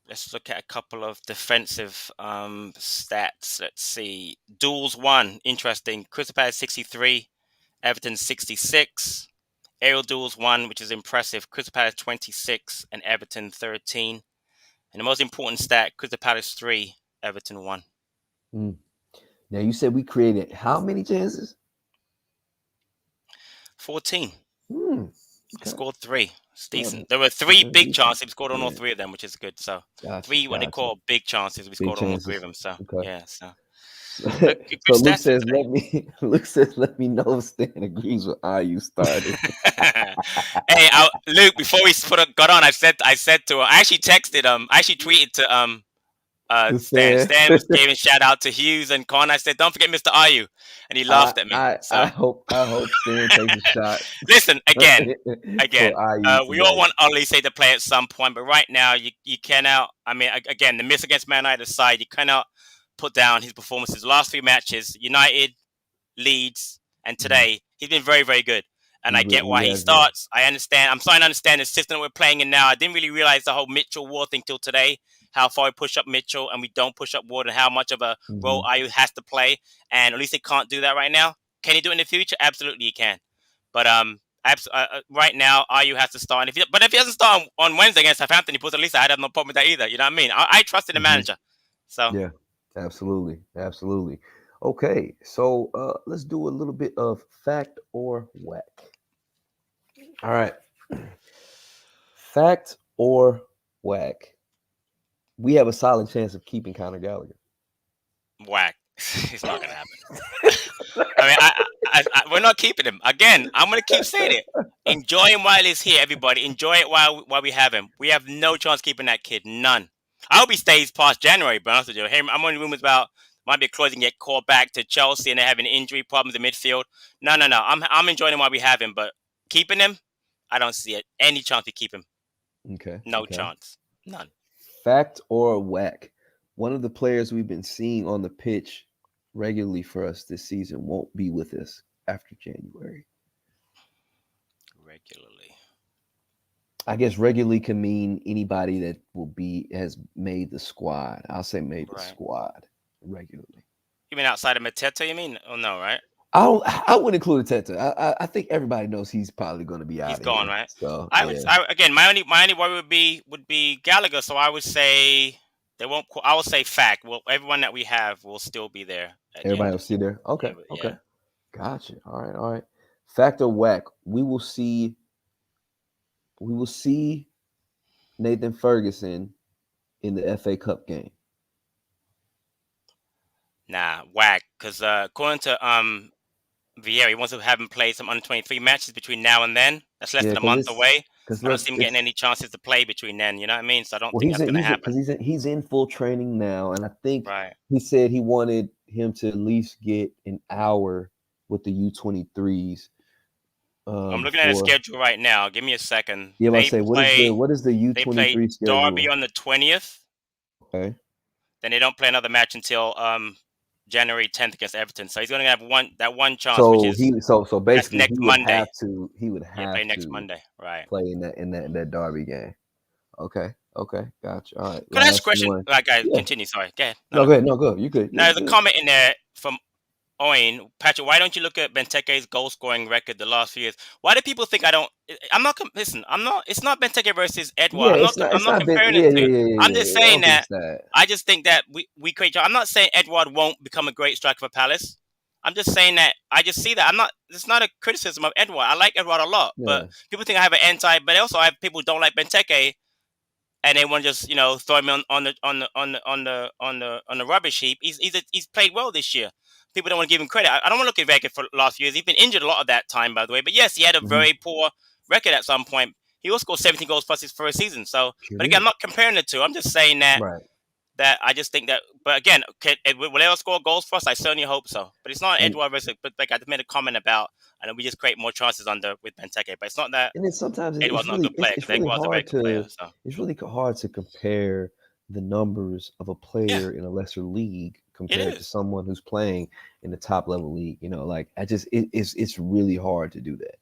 let's look at a couple of defensive stats. Let's see. Duels won. Interesting. Crystal Palace 63, Everton 66. Aerial duels 1, which is impressive. Crystal Palace 26 and Everton 13. And the most important stat, Crystal Palace 3, Everton 1. Mm. Now you said we created how many chances? 14. Okay. Scored 3. It's decent. Oh, There were 3 big decent. chances. We scored on all Yeah. 3 of them, which is good. So Gotcha. 3 what they call big chances. We Big scored on all 3 of chances. them. So Okay. yeah. So So good Luke stats says, today. Luke says, let me know if Stan agrees with you starting. Hey, Luke. Before we got on, I said to her. I actually texted I actually tweeted to Stan. Stan. Stan was giving shout out to Hughes and Con. I said, don't forget Mr. Ayu, and he laughed at me. I So hope Stan takes a shot. listen again. For IU We all today. want Olise to play at some point, but right now you cannot. I mean, again, the miss against Man United aside, you cannot put down his performances. Last 3 matches, United, Leeds, and today, he's been very, very good. And I get why he starts. I understand. I'm starting to understand the system that we're playing in now. I didn't really realize the whole Mitchell Ward thing till today. How far we push up Mitchell and we don't push up Ward, and how much of a role Ayu has to play. And at least they can't do that right now. Can he do it in the future? Absolutely, he can. But right now, Ayu has to start. And if he doesn't start on Wednesday against Southampton, he puts at least I'd have no problem with that either. You know what I mean? I trust in the manager. So yeah, absolutely. Okay, so let's do a little bit of fact or whack. All right, fact or whack. We have a solid chance of keeping Conor Gallagher. Whack. It's not gonna happen. I mean, we're not keeping him. Again, I'm gonna keep saying it. Enjoy him while he's here, everybody. Enjoy it while we have him. We have no chance keeping that kid. None. I hope he stays past January, but honest with you. I'm on rumors about might be closing get called back to Chelsea and they're having injury problems in midfield. No. I'm enjoying him while we have him, but keeping him, I don't see it. Any chance we keep him. Okay. No chance. None. Fact or whack. One of the players we've been seeing on the pitch regularly for us this season won't be with us after January. Regularly. I guess regularly can mean anybody that has made the squad. I'll say made the squad regularly. You mean outside of Mateta, you mean? Oh no, right? I wouldn't include Teta. I think everybody knows he's probably going to be out. He's gone, here. right? So again, my only worry would be Gallagher. So I would say they won't. I will say fact. Well, everyone that we have will still be there. Everybody will see there. Okay. Yeah, okay. Gotcha. All right. Fact or whack. We will see Nathan Ferguson in the FA Cup game. Nah, whack. Because according to Vieira, he wants to have him play some under 23 matches between now and then. That's less than a month away. I don't see him getting any chances to play between then. You know what I mean? So I don't think that's going to happen. Because he's in full training now, and I think he said he wanted him to at least get an hour with the U23s. I'm looking at the schedule right now. Give me a second. Yeah, I say what is the U23 they play schedule? Derby on the 20th. Okay. Then they don't play another match until January 10th against Everton. So he's going to have one chance. So which is so basically next Monday. He would have play to next Monday, right? Play in that Derby game. Okay, gotcha. All right. Could I ask a question? Guys, continue. Sorry, go ahead. No, go ahead. No, go. You could. Now, there's a comment in there from Owen. Patrick, why don't you look at Benteke's goal scoring record the last few years? Why do people think I don't? I'm not. Listen, I'm not. It's not Benteke versus Edouard. I'm not comparing it to. I'm just saying that. I just think that we create. I'm not saying Edouard won't become a great striker for Palace. I'm just saying that I just see that. It's not a criticism of Edouard. I like Edouard a lot, but people think I have an anti. But also, I have people who don't like Benteke, and they want to just throw him on the rubbish heap. He's played well this year. People don't want to give him credit. I don't want to look at record for last few years. He's been injured a lot of that time, by the way. But yes, he had a very poor record at some point. He also scored 17 goals plus his first season. So, but again, I'm not comparing the two. I'm just saying that that I just think that. But again, will they all score goals for us? I certainly hope so. But it's not Edouard versus. But like I just made a comment about, and we just create more chances with Benteke. But it's not that. And then sometimes Edouard's not a good player. It's really hard to compare the numbers of a player in a lesser league compared to someone who's playing in the top level league. It's really hard to do that.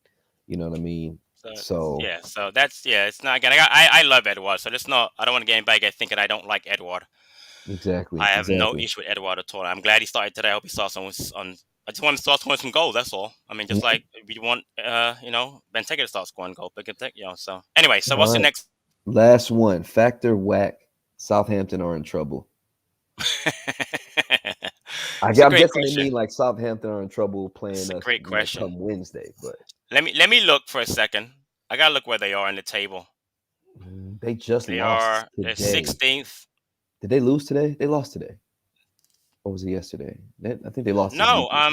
You know what I mean? So it's not again. I love Edouard, so it's not. I don't want to get anybody thinking I don't like Edouard. Exactly. I have no issue with Edouard at all. I'm glad he started today. I hope he saw some on I just want to start scoring some goals. That's all. I mean, just like we want, Benteke to start scoring goals. So anyway, so what's the next? Last one. Factor whack. Southampton are in trouble. I'm guessing they mean like Southampton are in trouble playing us come Wednesday. But let me look for a second. I gotta look where they are in the table. They just lost today. They're 16th. Did they lose today? They lost today. Or was it yesterday? I think they lost. Yeah,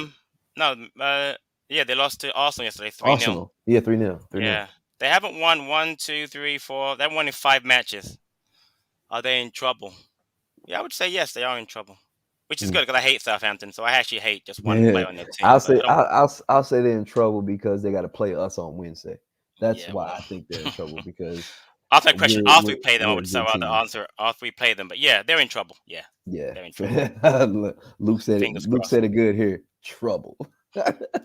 they lost to Arsenal yesterday, 3-0. Arsenal, yeah, 3-0. Yeah, they haven't won 1, 2, 3, 4. They won in 5 matches. Are they in trouble? Yeah, I would say yes, they are in trouble, which is good because I hate Southampton. So I actually hate just one player on their team. I'll say they're in trouble because they got to play us on Wednesday. That's why I think they're in trouble because. After that question, after we play them, I would say the answer after we play them. But yeah, they're in trouble. Yeah, they're in trouble. Luke said it. Luke said it good here. Trouble.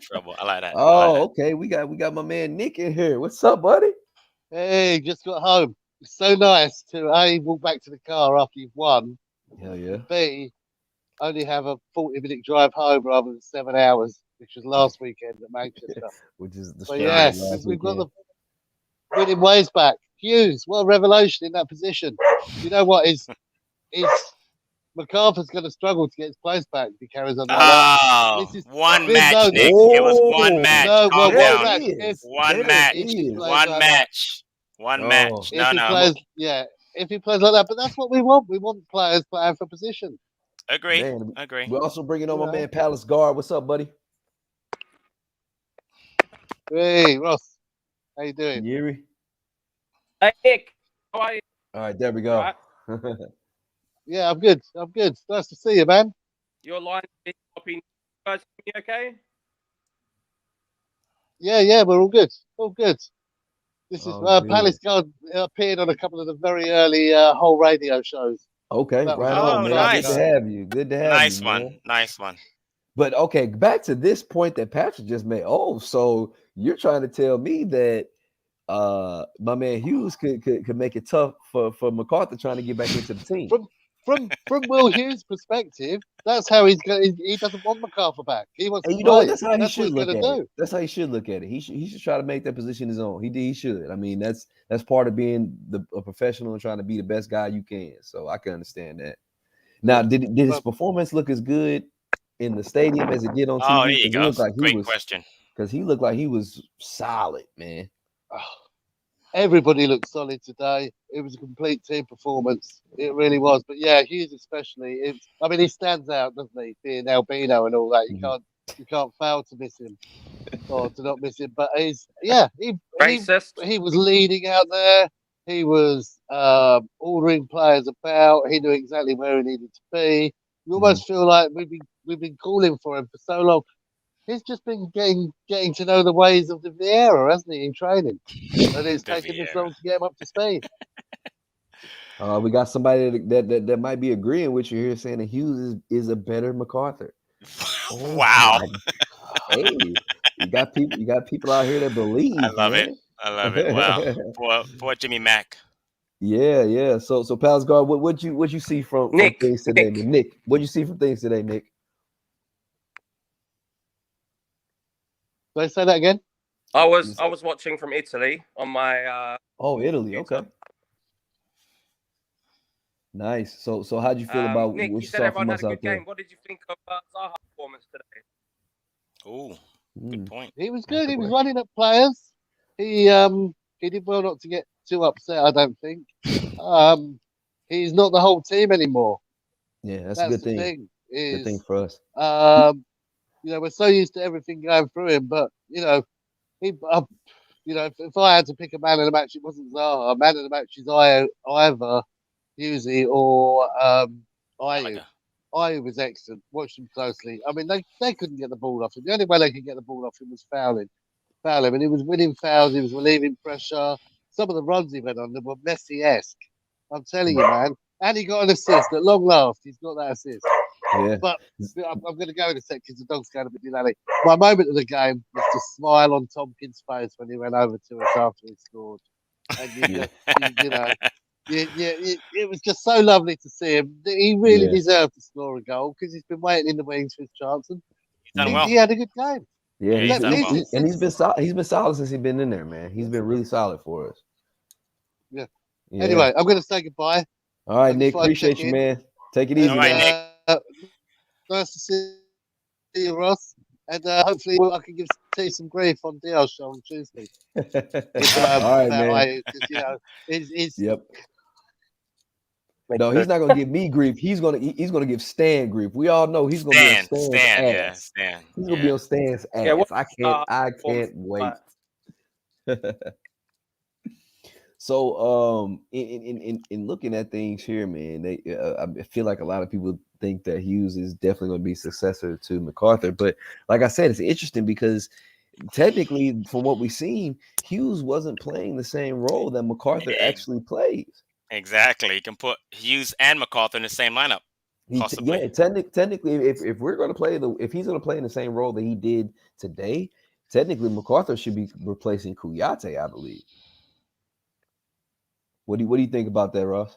Trouble. I like that. Okay. We got my man Nick in here. What's up, buddy? Hey, just got home. It's so nice to A, walk back to the car after you've won. Hell yeah. B, only have a 40-minute drive home rather than 7 hours, which was last weekend at Manchester. Which is the but yes, we've got the winning ways back. Hughes, what a revelation in that position. You know what? Is MacArthur's going to struggle to get his place back if he carries on like that. This is one match, Nick. It was one match. No, calm down. One match. No. If he plays like that, but that's what we want. We want players playing for position. Agree. We're also bringing on my man Palace Guard. What's up, buddy? Hey, Ross. How you doing? Yuri. Hey, Nick. How are you? All right, there we go. Right. Yeah, I'm good. Nice to see you, man. Your line is popping. You guys me okay? Yeah, we're all good. This is Palace Guard appeared on a couple of the very early whole radio shows. Okay, right on, man. Nice. Good to have you. Nice one. But okay, back to this point that Patrick just made. Oh, so you're trying to tell me that my man Hughes could make it tough for MacArthur trying to get back into the team. From Will Hughes' perspective, that's how he's going. He doesn't want MacArthur back. He wants to play. What? That's how he should look at it. That's how he should look at it. He should try to make that position his own. He should. I mean, that's part of being a professional and trying to be the best guy you can. So I can understand that. Now, did his performance look as good in the stadium as it did on TV? Oh, there you go. Great question. Because he looked like he was solid, man. Everybody looked solid today. It was a complete team performance. It really was. But yeah, Hughes especially. He stands out, doesn't he? Being albino and all that, you can't fail to miss him or to not miss him. But he was leading out there. He was ordering players about. He knew exactly where he needed to be. You almost feel like we've been calling for him for so long. He's just been getting to know the ways of the Vieira, hasn't he, in training? And it's taken this long to get him up to speed. We got somebody that might be agreeing with you here, saying that Hughes is a better MacArthur. Wow! Hey, you got people out here that believe. I love it. Wow, poor Jimmy Mack. Yeah. So Palace Guard, what you see from things today, Nick? What you see from things today, Nick? Did I say that again? I was watching from Italy on my. Italy. Okay. Nice. So how'd you feel about Nick, what you you said saw everyone from had us a out good there? game. What did you think of Zaha's performance today? Oh, good point. He was good. He was running at players. He did well not to get too upset. I don't think. He's not the whole team anymore. Yeah, that's a good thing. Good thing for us. We're so used to everything going through him, but if I had to pick a man of the match, it wasn't Zaha. A man of the match is either Husey or Ayew. Ayew was excellent. Watched him closely. I mean, they couldn't get the ball off him. The only way they could get the ball off him was foul him. And he was winning fouls. He was relieving pressure. Some of the runs he went on were Messi-esque. I'm telling you, man. And he got an assist. At long last, he's got that assist. Yeah. But I'm going to go in a sec because the dog's going a bit delay. My moment of the game was to smile on Tompkins' face when he went over to us after he scored. And it was just so lovely to see him. He really deserved to score a goal because he's been waiting in the wings for his chance. And done well. He had a good game. Yeah, he's done well. he's been solid. He's been solid since he's been in there, man. He's been really solid for us. Yeah. Yeah. Anyway, I'm going to say goodbye. All right, I Nick. just thought I'd Appreciate check you, in. man. Take it easy, All right, man. Nick. Nice to see you, Ross. And hopefully I can give T some grief on Dio's show on Tuesday. All right, man. Because, you know, it's Yep. No, he's not gonna give me grief. He's gonna give Stan grief. We all know he's gonna be on Stan's Stan, ass. yeah, Stan. He's gonna be on Stan's ass. Yeah, I can't wait. So, in looking at things here, man, I feel like a lot of people think that Hughes is definitely going to be successor to MacArthur. But like I said, it's interesting because technically, from what we've seen, Hughes wasn't playing the same role that MacArthur actually plays. Exactly. You can put Hughes and MacArthur in the same lineup. Possibly. Yeah, technically, if we're going to play if he's going to play in the same role that he did today, technically MacArthur should be replacing Kouyaté, I believe. What do you think about that, Ross?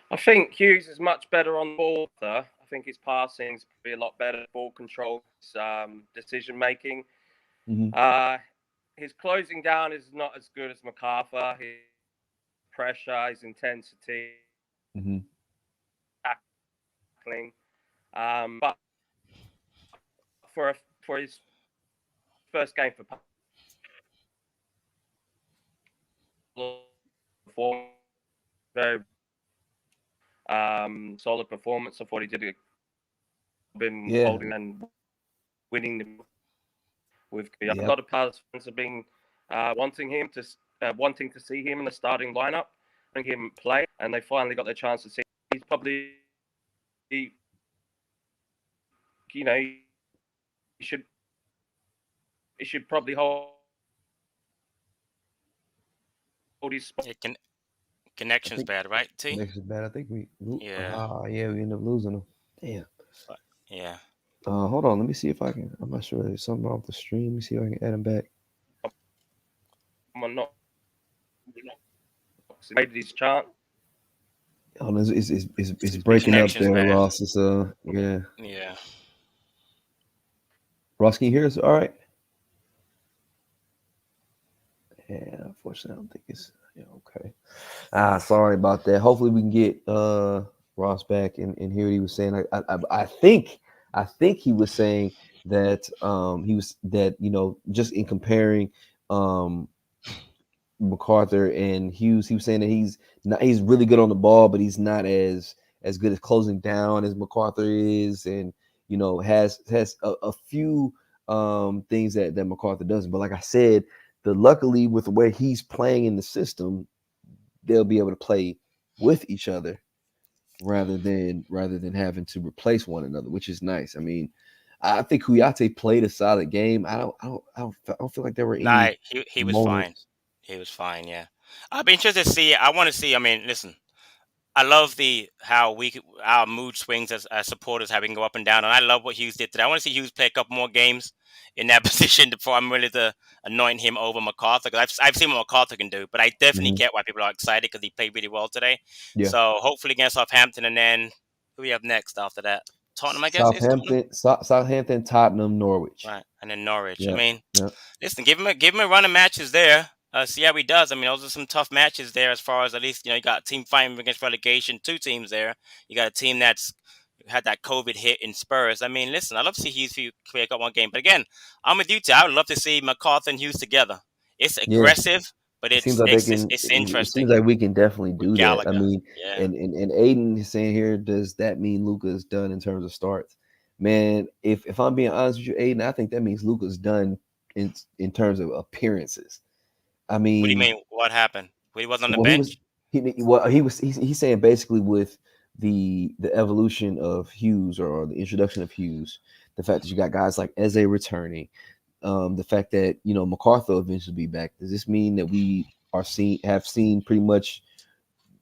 I think Hughes is much better on the ball. I think his passing is probably a lot better. Ball control, decision making. Mm-hmm. His closing down is not as good as MacArthur. His pressure, his intensity, Mm-hmm. tackling. But for his first game for very solid performance. I thought he did a been holding and winning with a lot of players have been wanting to see him in the starting lineup, bring him play, and they finally got their chance to see. He's probably, he should probably hold his spot. Connection's bad, right? T? Connection's bad. I think we. Yeah. We end up losing them. Damn. Yeah. Hold on. Let me see if I can. I'm not sure. There's something off the stream. Let me see if I can add him back. Not made his chance. Oh, it's breaking up there, bad. Ross. It's yeah. Yeah. Ross, can you hear us? All right. Yeah, unfortunately, I don't think it's okay. Sorry about that. Hopefully, we can get Ross back and hear what he was saying. I think he was saying that just in comparing MacArthur and Hughes, he was saying that he's really good on the ball, but he's not as good as closing down as MacArthur is, and has a few things that MacArthur doesn't. But like I said, luckily with the way he's playing in the system, they'll be able to play with each other rather than having to replace one another, which is nice. I mean, I think Kouyaté played a solid game. I don't feel like there were any. He was fine. He was fine. Yeah, I'll be interested to see. I want to see. I mean, listen, I love how our mood swings as supporters, how we can go up and down, and I love what Hughes did today. I want to see Hughes play a couple more games in that position before I'm ready to anoint him over MacArthur, because I've seen what MacArthur can do, but I definitely get why people are excited because he played really well today. Yeah. So hopefully against Southampton, and then who we have next after that? Tottenham, I guess. Southampton, Tottenham, Norwich. Right, and then Norwich. Yep. I mean, listen, give him a run of matches there. See how he does. I mean, those are some tough matches there as far as at least, you got a team fighting against relegation, 2 teams there. You got a team that's had that COVID hit in Spurs. I mean, listen, I'd love to see Hughes pick up one game. But again, I'm with you, too. I would love to see MacArthur and Hughes together. It's aggressive, but it's interesting. It seems like we can definitely do Gallagher. that. I mean, and Aiden is saying here, does that mean Luka's done in terms of starts? Man, if I'm being honest with you, Aiden, I think that means Luka's done in terms of appearances. I mean, what do you mean? What happened? He wasn't on the bench. He's saying basically with the evolution of Hughes or the introduction of Hughes, the fact that you got guys like Eze returning, the fact that MacArthur will eventually be back. Does this mean that we have seen pretty much?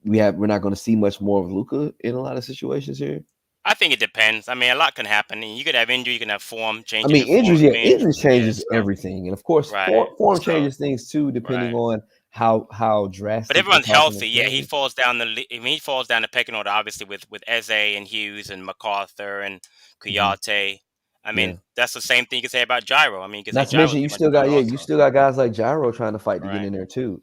We're not going to see much more of Luka in a lot of situations here? I think it depends. I mean, a lot can happen. You could have injury, you can have form changes. I mean, injuries changes everything, and of course, form changes things too, depending on how But drastic we're everyone's talking healthy. of Yeah, he change. falls down he falls down the pecking order, obviously with Eze and Hughes and MacArthur and Kuyate. I Yeah. mean, that's the same thing you can say about Gyro. I mean, you can say Not to Gyro's mention you pretty much still got done you also. still got guys like Gyro trying to fight to get Right. in there too,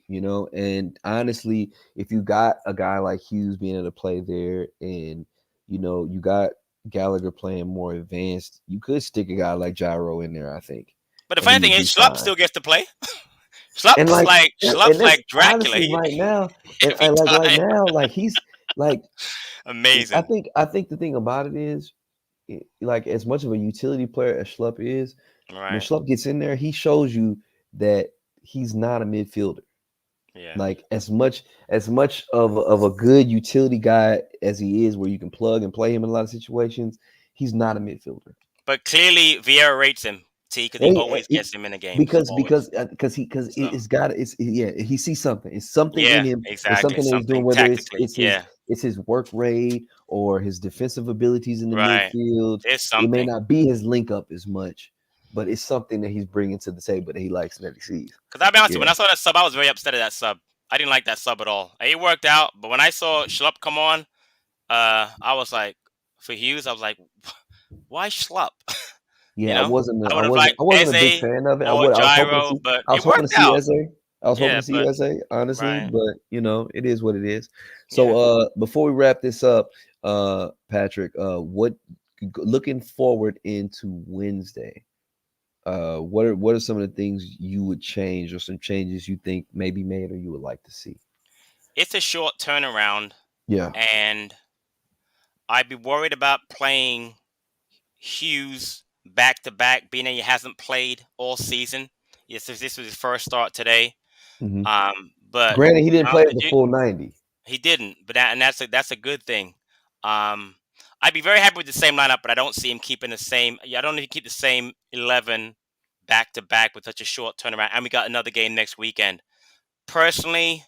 And honestly, if you got a guy like Hughes being able to play there, and you got Gallagher playing more advanced, you could stick a guy like Gyro in there, I think, But the and funny he thing would is, be Schlupp fine. still gets to play. And Schlupp's that's like Dracula. honestly right now, and Every like right time, now, like he's like amazing. I think the thing about it is, like as much of a utility player as Schlupp is, when Right. Schlupp gets in there, he shows you that he's not a midfielder. Yeah. Like as much of a good utility guy as he is, where you can plug and play him in a lot of situations, he's not a midfielder. But clearly, Vieira rates him, because he always gets him in the games. Because Always. So, it's got it's yeah, he sees something. It's something in yeah, him. It's exactly. something that he's doing. Something Whether tactically. Yeah. it's his work rate or his defensive abilities in the Right. midfield. There's It may something. not be his link up as much, but it's something that he's bringing to the table that he likes and that he sees. Because I'll be honest, Yeah. when I saw that sub, I was very upset at that sub. I didn't like that sub at all. It worked out, but when I saw Schlupp come on, I was like, for Hughes, I was like, why Schlupp? Yeah, I wasn't I a, I would have wasn't liked I wasn't a big Eze fan of it. or I was hoping to Gyro, see but I was it hoping to worked see out. Eze. I was hoping Yeah, to see but Eze, honestly, right. but it is what it is. Yeah. So before we wrap this up, Patrick, what looking forward into Wednesday? What are some of the things you would change, or some changes you think may be made or you would like to see? It's a short turnaround, Yeah. and I'd be worried about playing Hughes back to back, being that he hasn't played all season. Yes, this was his first start today. Mm-hmm. But Granted, he didn't play honest with the you, full 90. he didn't. But that's a good thing. I'd be very happy with the same lineup, but I don't see him keeping the same. I don't need to keep the same 11 back to back with such a short turnaround. And we got another game next weekend. Personally,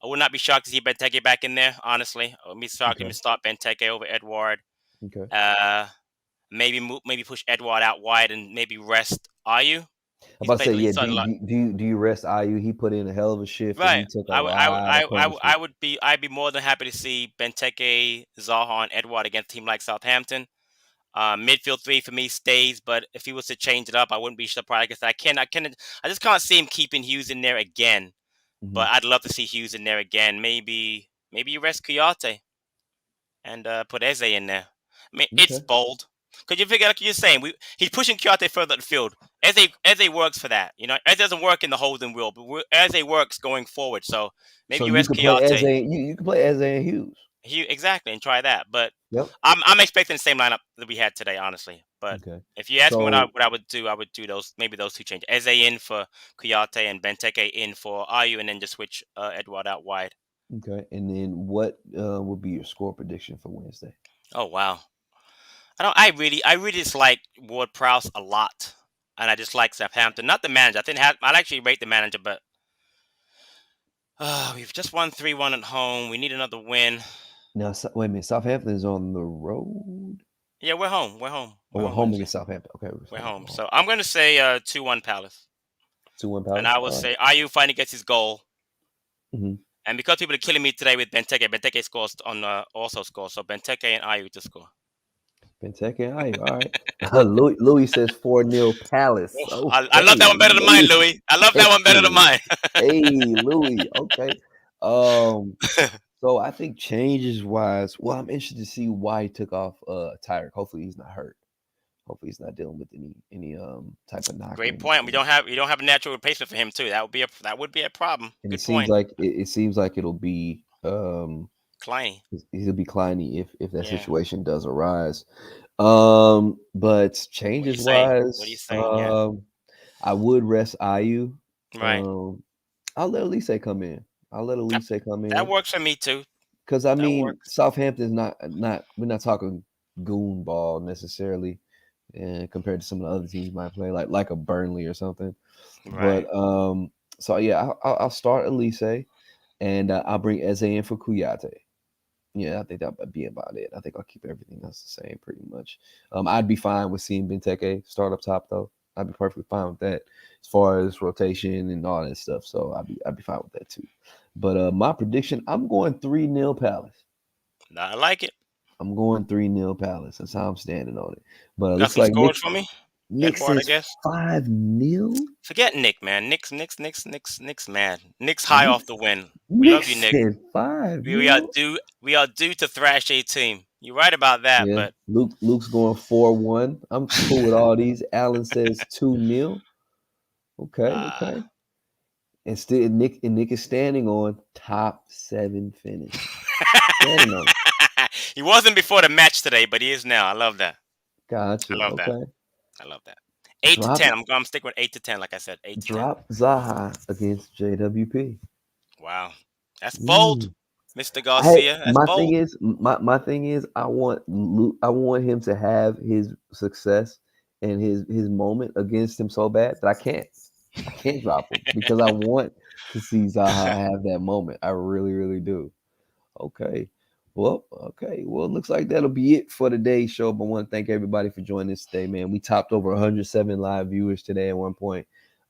I would not be shocked to see Benteke back in there. Honestly, I would be shocked to start Benteke over Edward. Okay. Maybe push Edward out wide and maybe rest Ayu. I'm about to say, yeah. Started a lot. Do you rest Ayu? He put in a hell of a shift, and Right. he took a lot of punishment. I'd be more than happy to see Benteke, Zaha, and Edward against a team like Southampton. Midfield three for me stays, but if he was to change it up, I wouldn't be surprised. I just can't see him keeping Hughes in there again. Mm-hmm. But I'd love to see Hughes in there again. Maybe you rest Kuyate and put Eze in there. I mean, it's bold. Because you figure, like you're saying, he's pushing Kuyate further up the field. Eze works for that. Eze doesn't work in the holding wheel, but Eze works going forward. So maybe you rest Kuyate. You can play Eze and Hughes. Exactly, and try that. But yep. I'm expecting the same lineup that we had today, honestly. But if you ask me what I would do, I would do maybe those two changes. Eze in for Kuyate and Benteke in for Ayu, and then just switch Edward out wide. Okay, and then what would be your score prediction for Wednesday? Oh wow, I really dislike Ward Prowse a lot, and I dislike Southampton. Not the manager. I'd actually rate the manager, but we've just won 3-1 at home. We need another win. Now, wait a minute. Southampton is on the road. Yeah, we're home. We're home against Southampton. Okay, we're home. So I'm going to say 2-1 Palace. 2-1 Palace. And I will say Ayu finally gets his goal. Mm-hmm. And because people are killing me today with Benteke scores also scores. So Benteke and Ayu to score. Benteke and Ayu. All right. Louis says 4-0 Palace. Oh, I love that one better than mine, Louis. I love that one better than mine. Hey, Louis. Okay. So I think changes wise, well, I'm interested to see why he took off Tyrick. Hopefully he's not hurt. Hopefully he's not dealing with any type of knock. Great point. We don't have a natural replacement for him too. That would be a problem. And Good it point. seems like it seems like it'll be Kleiny. He'll be Kleiny if that situation does arise. But changes wise, what are you saying? I would rest Ayu. Right. I'll let Elise come in. That works for me too. Because I mean, Southampton's not we're not talking goon ball necessarily, and compared to some of the other teams you might play, like a Burnley or something. Right. But so yeah, I'll start Elise, and I'll bring Eze in for Kuyate. Yeah, I think that would be about it. I think I'll keep everything else the same pretty much. I'd be fine with seeing Benteke start up top though. I'd be perfectly fine with that as far as rotation and all that stuff. So I'd be fine with that too. But my prediction, I'm going 3-0 Palace. I like it. I'm going 3-0 Palace. That's how I'm standing on it. But it Got looks some like scores for me? Nick For it, I says guess. 5-0. Forget Nick, man. Nick's mad. Nick's high Nick, off the win. We Nick love you, Nick. said We are due to thrash a team. You're right about that, Yeah, but Luke's going 4-1. I'm cool with all these. Alan says 2-0. Okay. And still Nick is standing on top 7 finish. Standing on it. he wasn't before the match today, but he is now. I love that. Gotcha. I love that. Okay. I love that. 8 to 10. I'm sticking with 8 to 10, like I said. 8 to 10. Drop Zaha against JWP. Wow. That's bold, Mr. Hey, Garcia. That's my bold. thing is I want him to have his success and his moment against him so bad that I can't drop him because I want to see Zaha have that moment. I really, really do. Okay. Well, it looks like that'll be it for today's show. But I want to thank everybody for joining us today, man. We topped over 107 live viewers today at one point.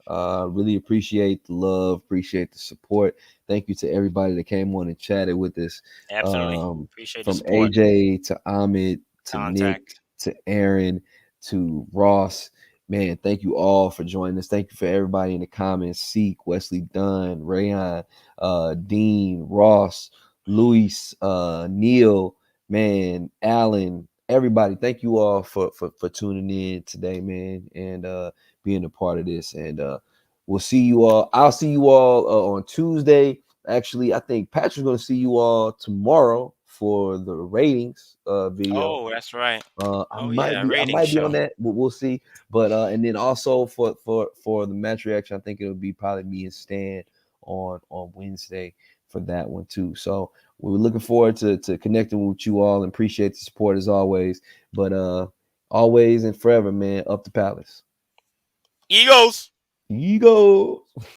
Really appreciate the love, appreciate the support. Thank you to everybody that came on and chatted with us. Absolutely. Appreciate the From support. AJ to Ahmed to Contact. Nick to Aaron to Ross. Man, thank you all for joining us. Thank you for everybody in the comments. Seek, Wesley Dunn, Rayon, Dean, Ross, Luis, Neil, man, Alan, everybody. Thank you all for tuning in today, man, and being a part of this. And we'll see you all. I'll see you all on Tuesday. Actually, I think Patrick's going to see you all tomorrow for the ratings video. Oh, that's right. I might be on that, but we'll see. But and then also for the match reaction, I think it'll be probably me and Stan on Wednesday for that one too. So we're looking forward to connecting with you all and appreciate the support as always. But always and forever, man, up the Palace. Eagles.